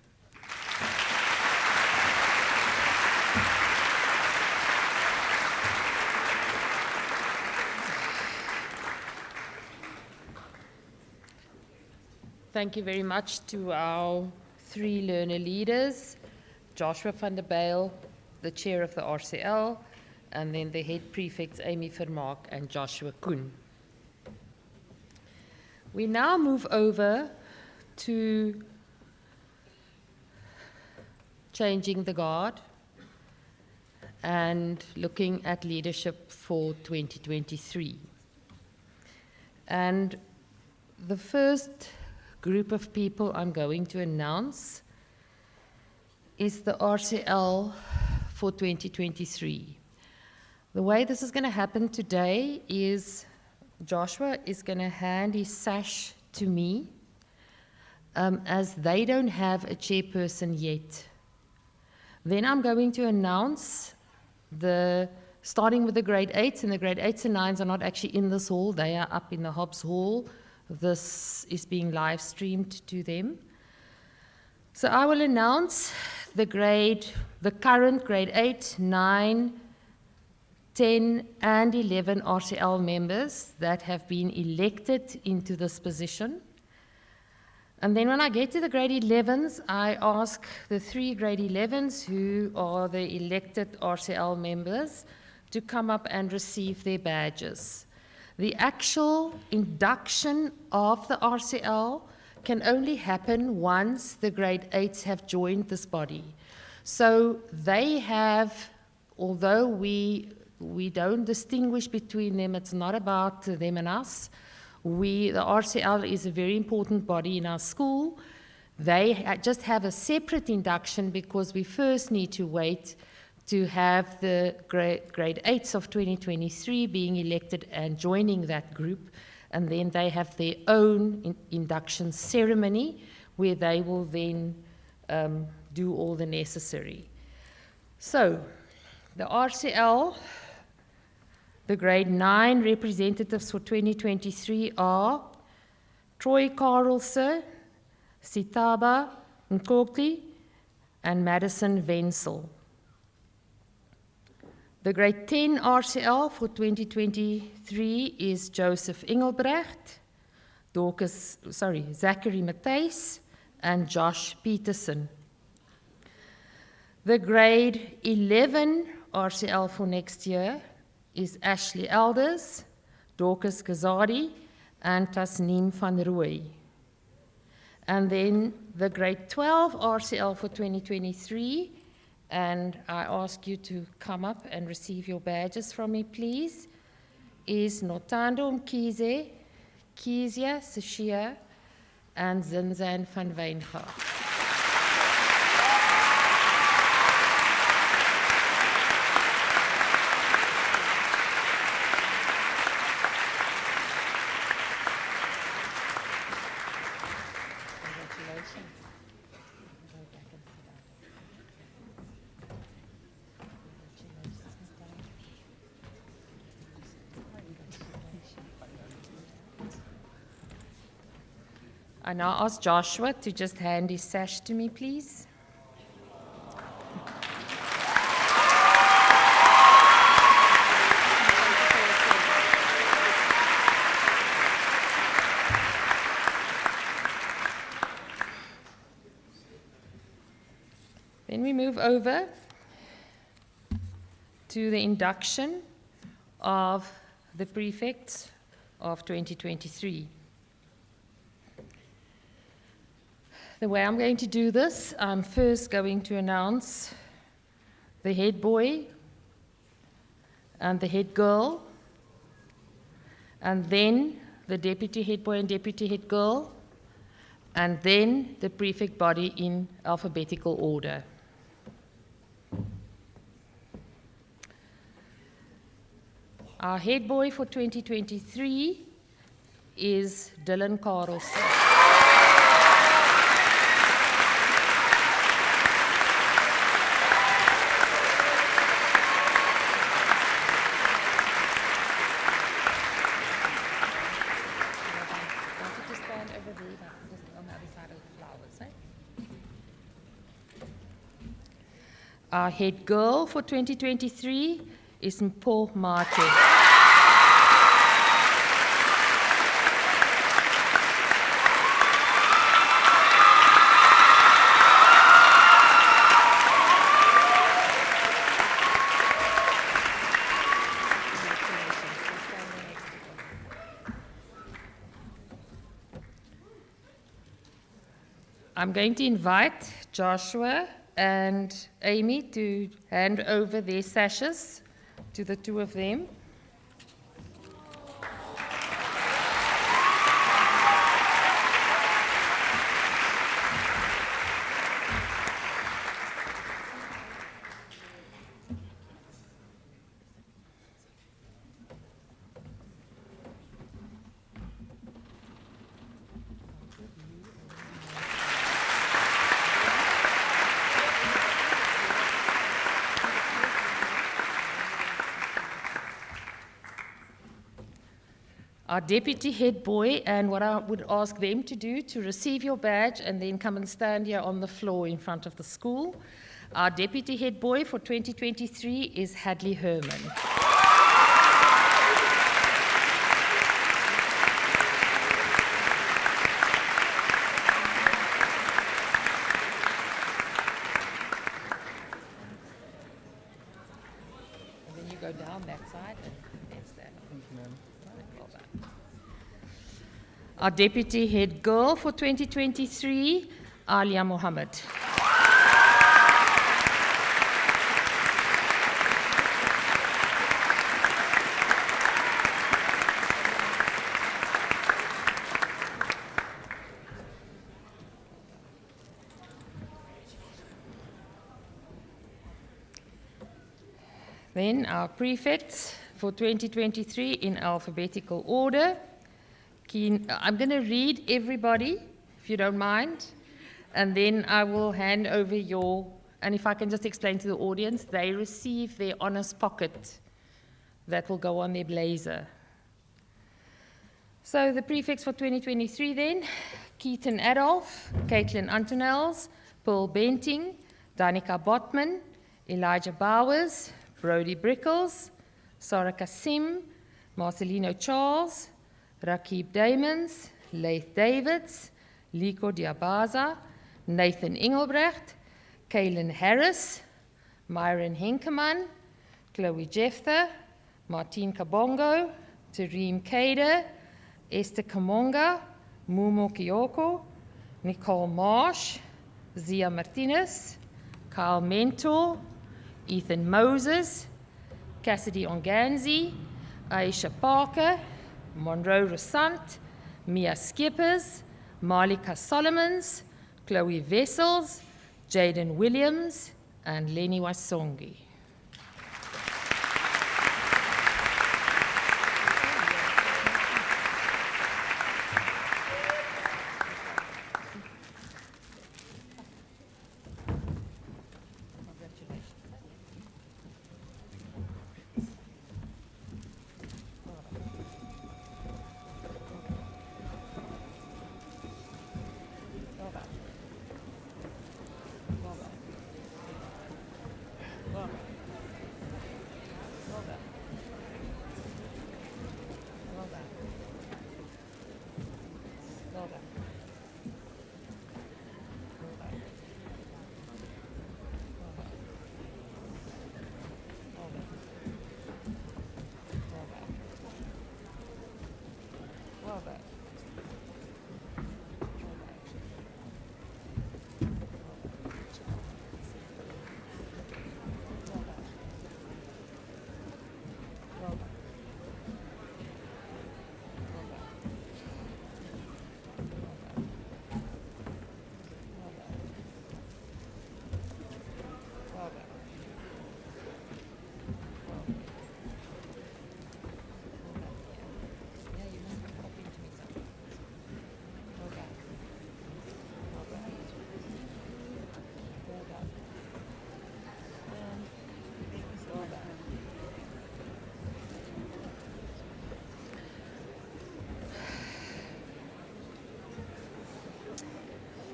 Thank you very much to our three learner leaders, Joshua van der Bijl, the chair of the RCL, and then the head prefects, Amy Vermaak and Joshua Koen. We now move over to changing the guard and looking at leadership for 2023. And the first group of people I'm going to announce is the RCL for 2023. The way this is going to happen today is Joshua is going to hand his sash to me, as they don't have a chairperson yet. Then I'm going to announce starting with the grade 8s, and the grade 8s and 9s are not actually in this hall, they are up in the Hobbs Hall. This is being live streamed to them. So I will announce the current grade 8, 9, 10, and 11 RCL members that have been elected into this position. And then when I get to the grade 11s, I ask the three grade 11s who are the elected RCL members to come up and receive their badges. The actual induction of the RCL can only happen once the grade 8s have joined this body. So they have, although we don't distinguish between them, it's not about them and us. The RCL is a very important body in our school. They just have a separate induction because we first need to wait to have the grade 8s of 2023 being elected and joining that group. And then they have their own induction ceremony where they will then do all the necessary. So, the RCL, the grade 9 representatives for 2023 are Troy Carlse, Sitaba Nkokli, and Madison Wenzel. The grade 10 RCL for 2023 is Joseph Engelbrecht, Zachary Matthijs, and Josh Peterson. The grade 11 RCL for next year is Ashley Elders, Dorcas Gazadi, and Tasneem van Rooy. And then the grade 12 RCL for 2023, and I ask you to come up and receive your badges from me, please, is Notando Mkize, Kezia Sashia, and Zinzan van Wijngaard. I now ask Joshua to just hand his sash to me, please. Then we move over to the induction of the prefects of 2023. The way I'm going to do this, I'm first going to announce the head boy and the head girl, and then the deputy head boy and deputy head girl, and then the prefect body in alphabetical order. Our head boy for 2023 is Dylan Carlson. Our head girl for 2023 is Mpho Mate. I'm going to invite Joshua and Amy to hand over their sashes to the two of them. Our deputy head boy, and what I would ask them to do to receive your badge and then come and stand here on the floor in front of the school. Our deputy head boy for 2023 is Hadley Herman. And then you go down that side and there's that. Well done. Our deputy head girl for 2023, Alia Mohammed. Then our prefects for 2023 in alphabetical order. I'm going to read everybody, if you don't mind, and then I will hand over and if I can just explain to the audience, they receive their honours pocket that will go on their blazer. So the prefects for 2023 then, Keaton Adolf, Caitlin Antonels, Pearl Benting, Danica Botman, Elijah Bowers, Brody Brickles, Sarah Kasim, Marcelino Charles, Rakib Damons, Leith Davids, Liko Diabaza, Nathan Engelbrecht, Kaylin Harris, Myron Henkeman, Chloe Jephthah, Martine Kabongo, Tareem Kader, Esther Kamonga, Mumo Kioko, Nicole Marsh, Zia Martinez, Kyle Mentor, Ethan Moses, Cassidy Onganzi, Aisha Parker, Monroe Rosant, Mia Skippers, Malika Solomons, Chloe Vessels, Jaden Williams, and Lenny Wasongi.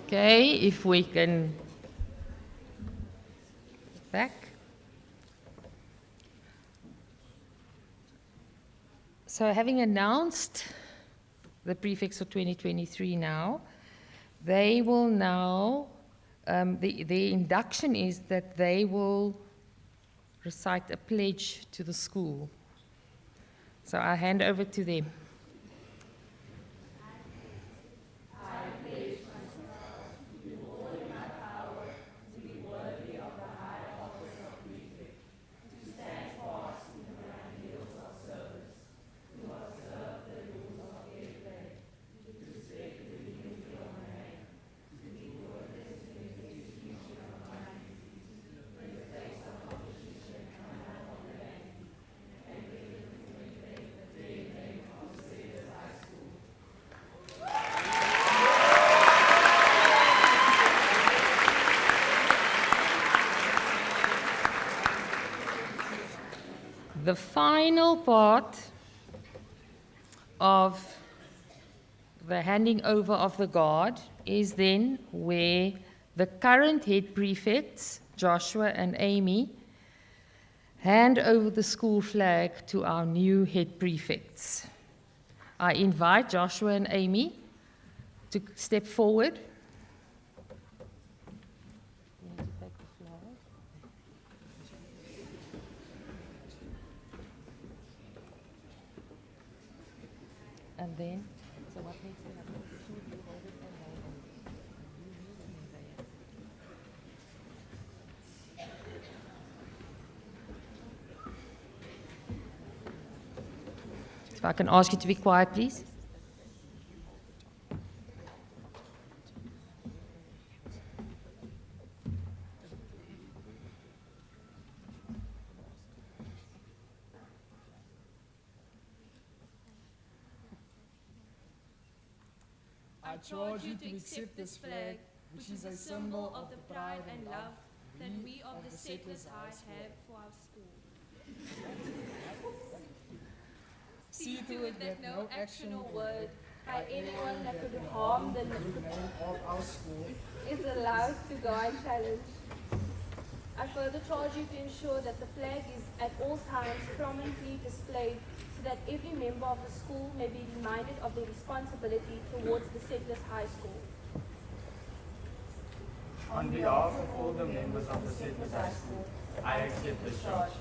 Okay, if we can back. So having announced the prefects for 2023 now, they will now, the induction is that they will recite a pledge to the school. So I hand over to them. The final part of the handing over of the guard is then where the current head prefects, Joshua and Amy, hand over the school flag to our new head prefects. I invite Joshua and Amy to step forward. And then, so what needs to happen? You hold it and hold it. If I can ask you to be quiet, please. I charge you to accept this flag, which is a symbol of the pride and love that we of the Settlers High have for our school. See to it that no action or word by anyone that could harm the name of our school is allowed to go unchallenged. I further charge you to ensure that the flag is at all times prominently displayed so that every member of the school may be reminded of their responsibility towards the Settlers High School. On behalf of all the members of the Settlers High School, I accept this charge.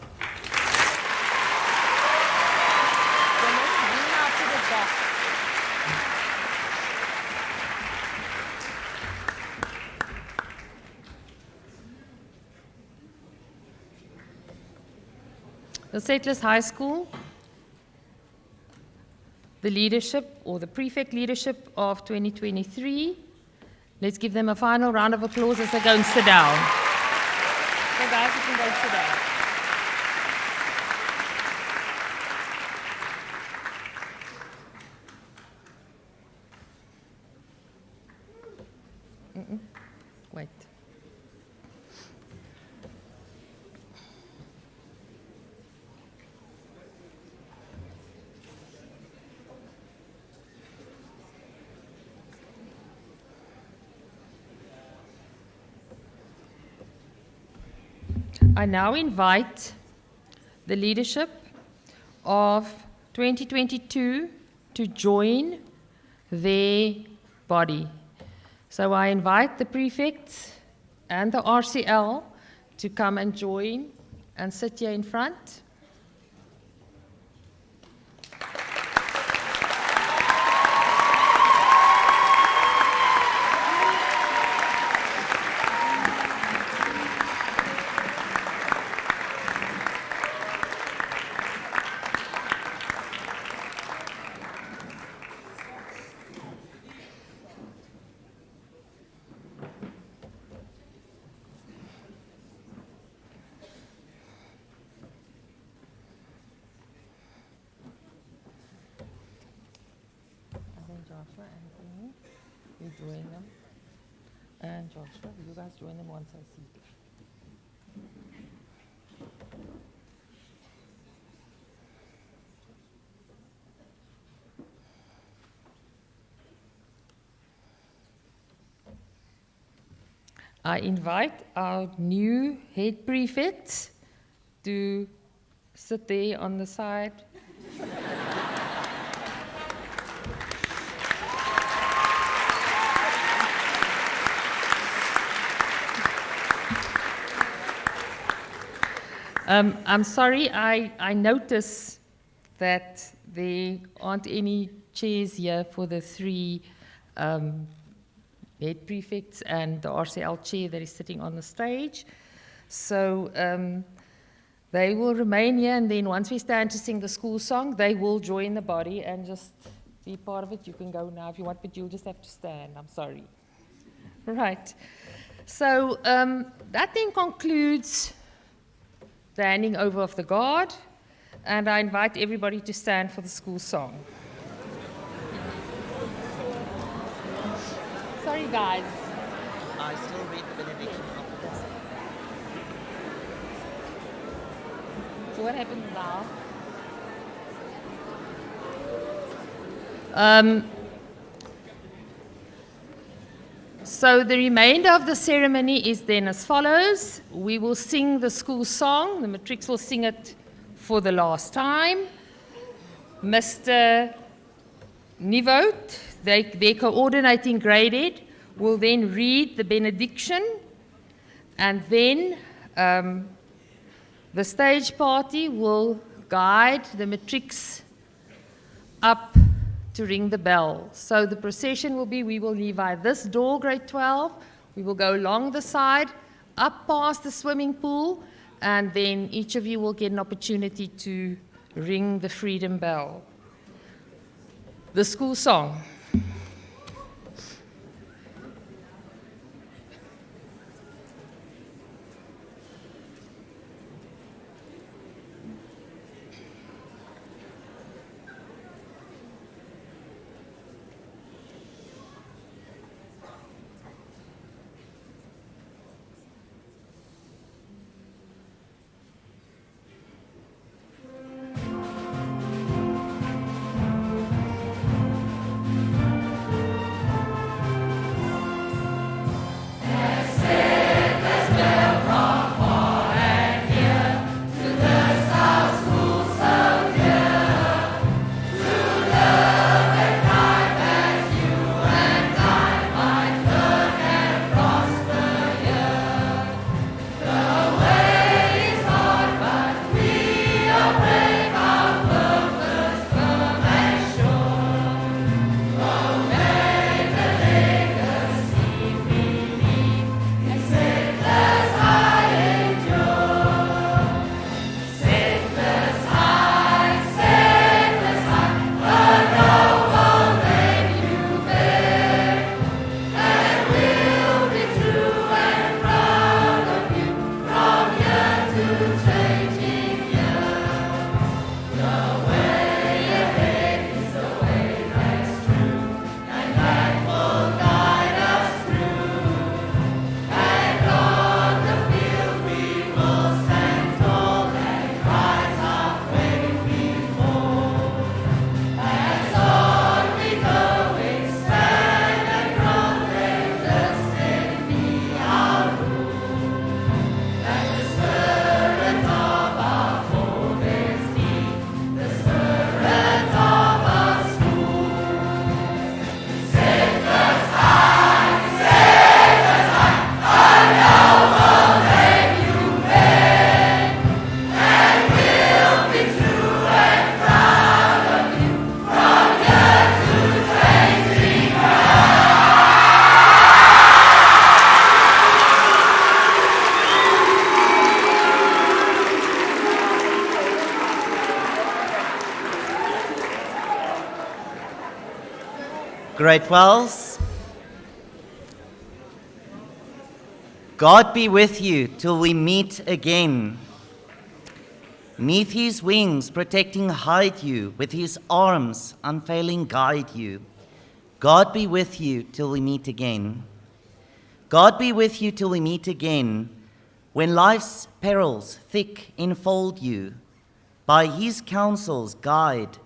The Settlers High School, the leadership or the prefect leadership of 2023. Let's give them a final round of applause as they go and sit down. So guys, you can go and sit down. Wait. I now invite the leadership of 2022 to join their body. So I invite the prefects and the RCL to come and join and sit here in front. Joshua, Anthony, you join them. And Joshua, you guys join them once I see. I invite our new head prefect to sit there on the side. I'm sorry, I notice that there aren't any chairs here for the three head prefects and the RCL chair that is sitting on the stage. So they will remain here, and then once we stand to sing the school song, they will join the body and just be part of it. You can go now if you want, but you'll just have to stand. I'm sorry. Right. So that then concludes the handing over of the guard, and I invite everybody to stand for the school song. Sorry, guys. I still read the benediction after this. So what happens now? So the remainder of the ceremony is then as follows. We will sing the school song. The matrics will sing it for the last time. Mr. Nivout, their coordinating grade head, will then read the benediction, and then the stage party will guide the matrics up to ring the bell. So the procession will be, we will leave by this door, grade 12, we will go along the side, up past the swimming pool, and then each of you will get an opportunity to ring the freedom bell. The school song. Grade 12s, God be with you till we meet again. Neath his wings protecting hide you, with his arms unfailing guide you. God be with you till we meet again. God be with you till we meet again, when life's perils thick enfold you. By his counsels guide,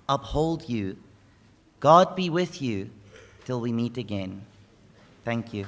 uphold you. God be with you till we meet again. Thank you.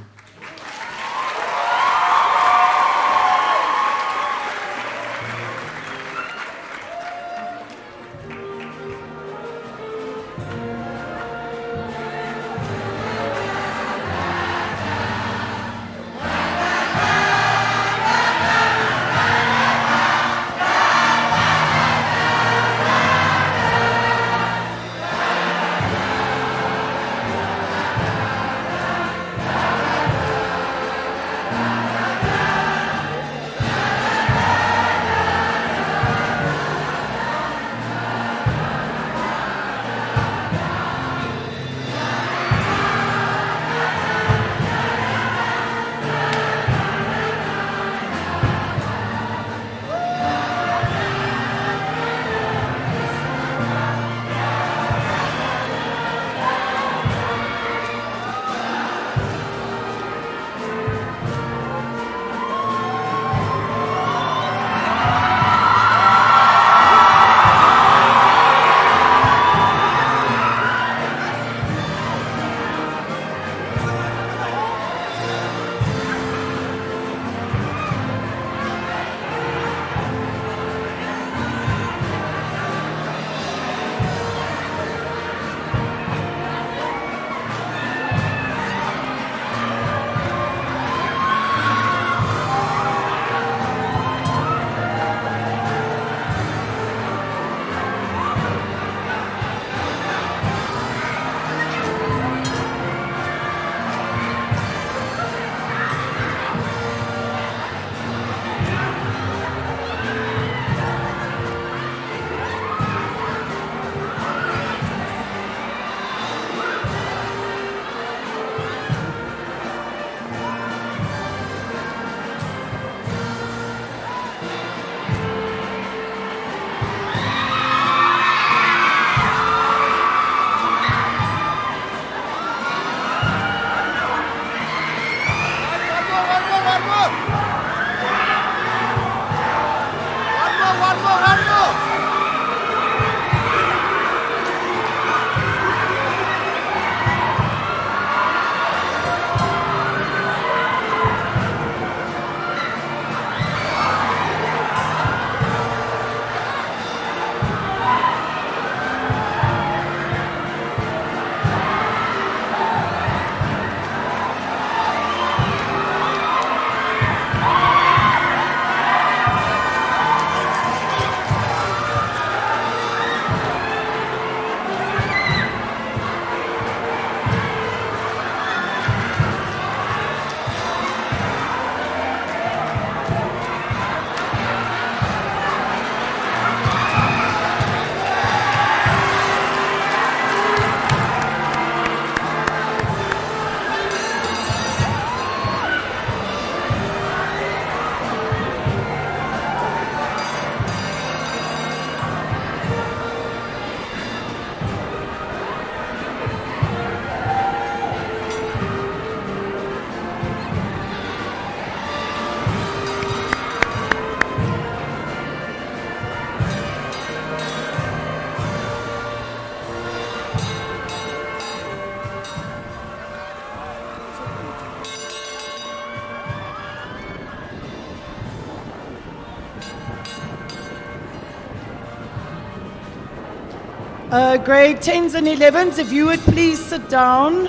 Grade 10s and 11s, if you would please sit down.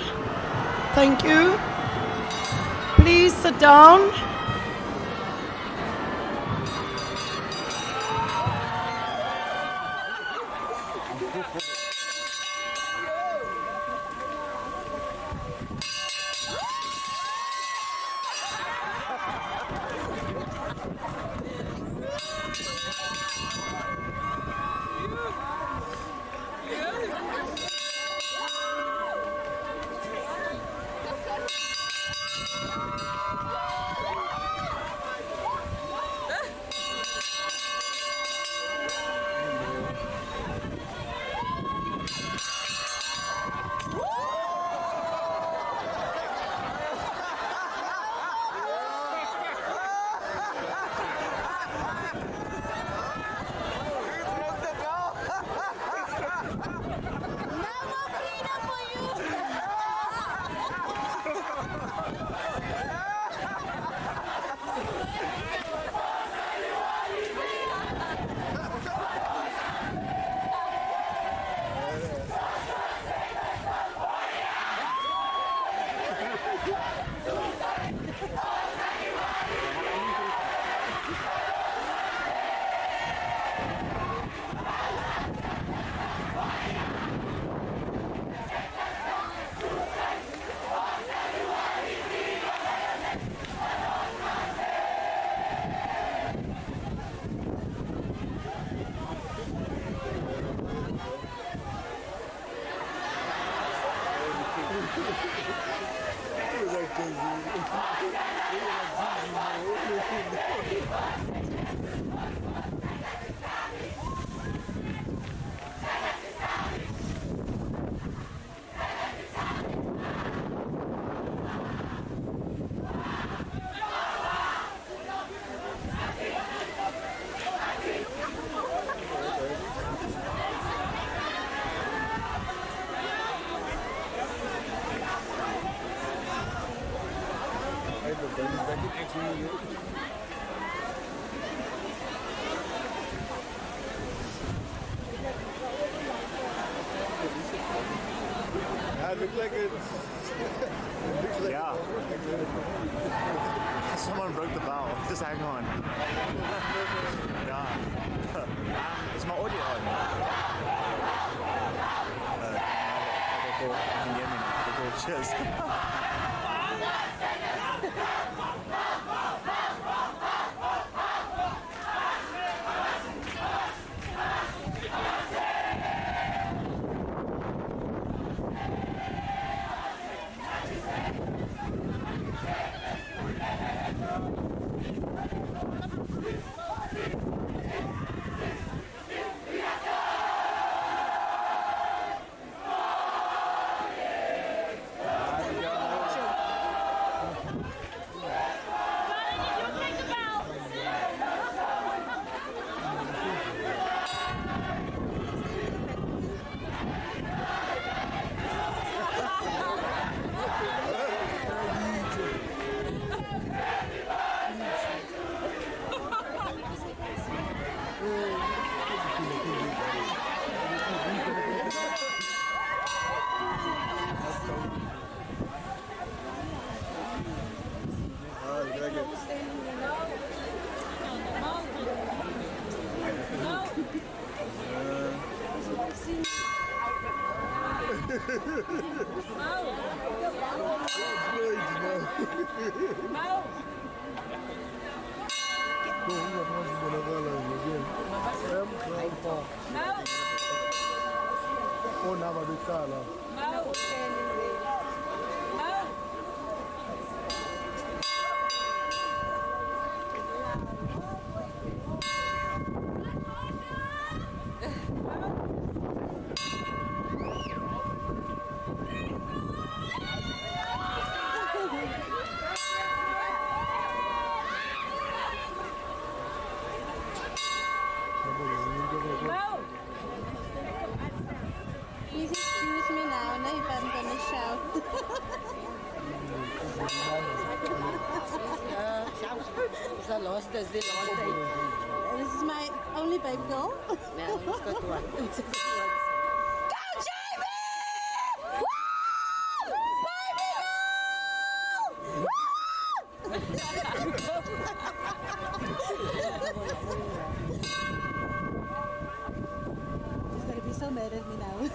Thank you. Please sit down. It looks like it's... yeah. Someone broke the bow. Just hang on. Yeah. Is my audio on? Okay, cool. Can you hear me now? Okay, cool. Cheers. Please excuse me now, if I'm gonna shout. It's the last, that's the last day. This is my only baby girl. No, it's got one. Go, Jamie! Woo! Baby She's gonna be so mad at me now.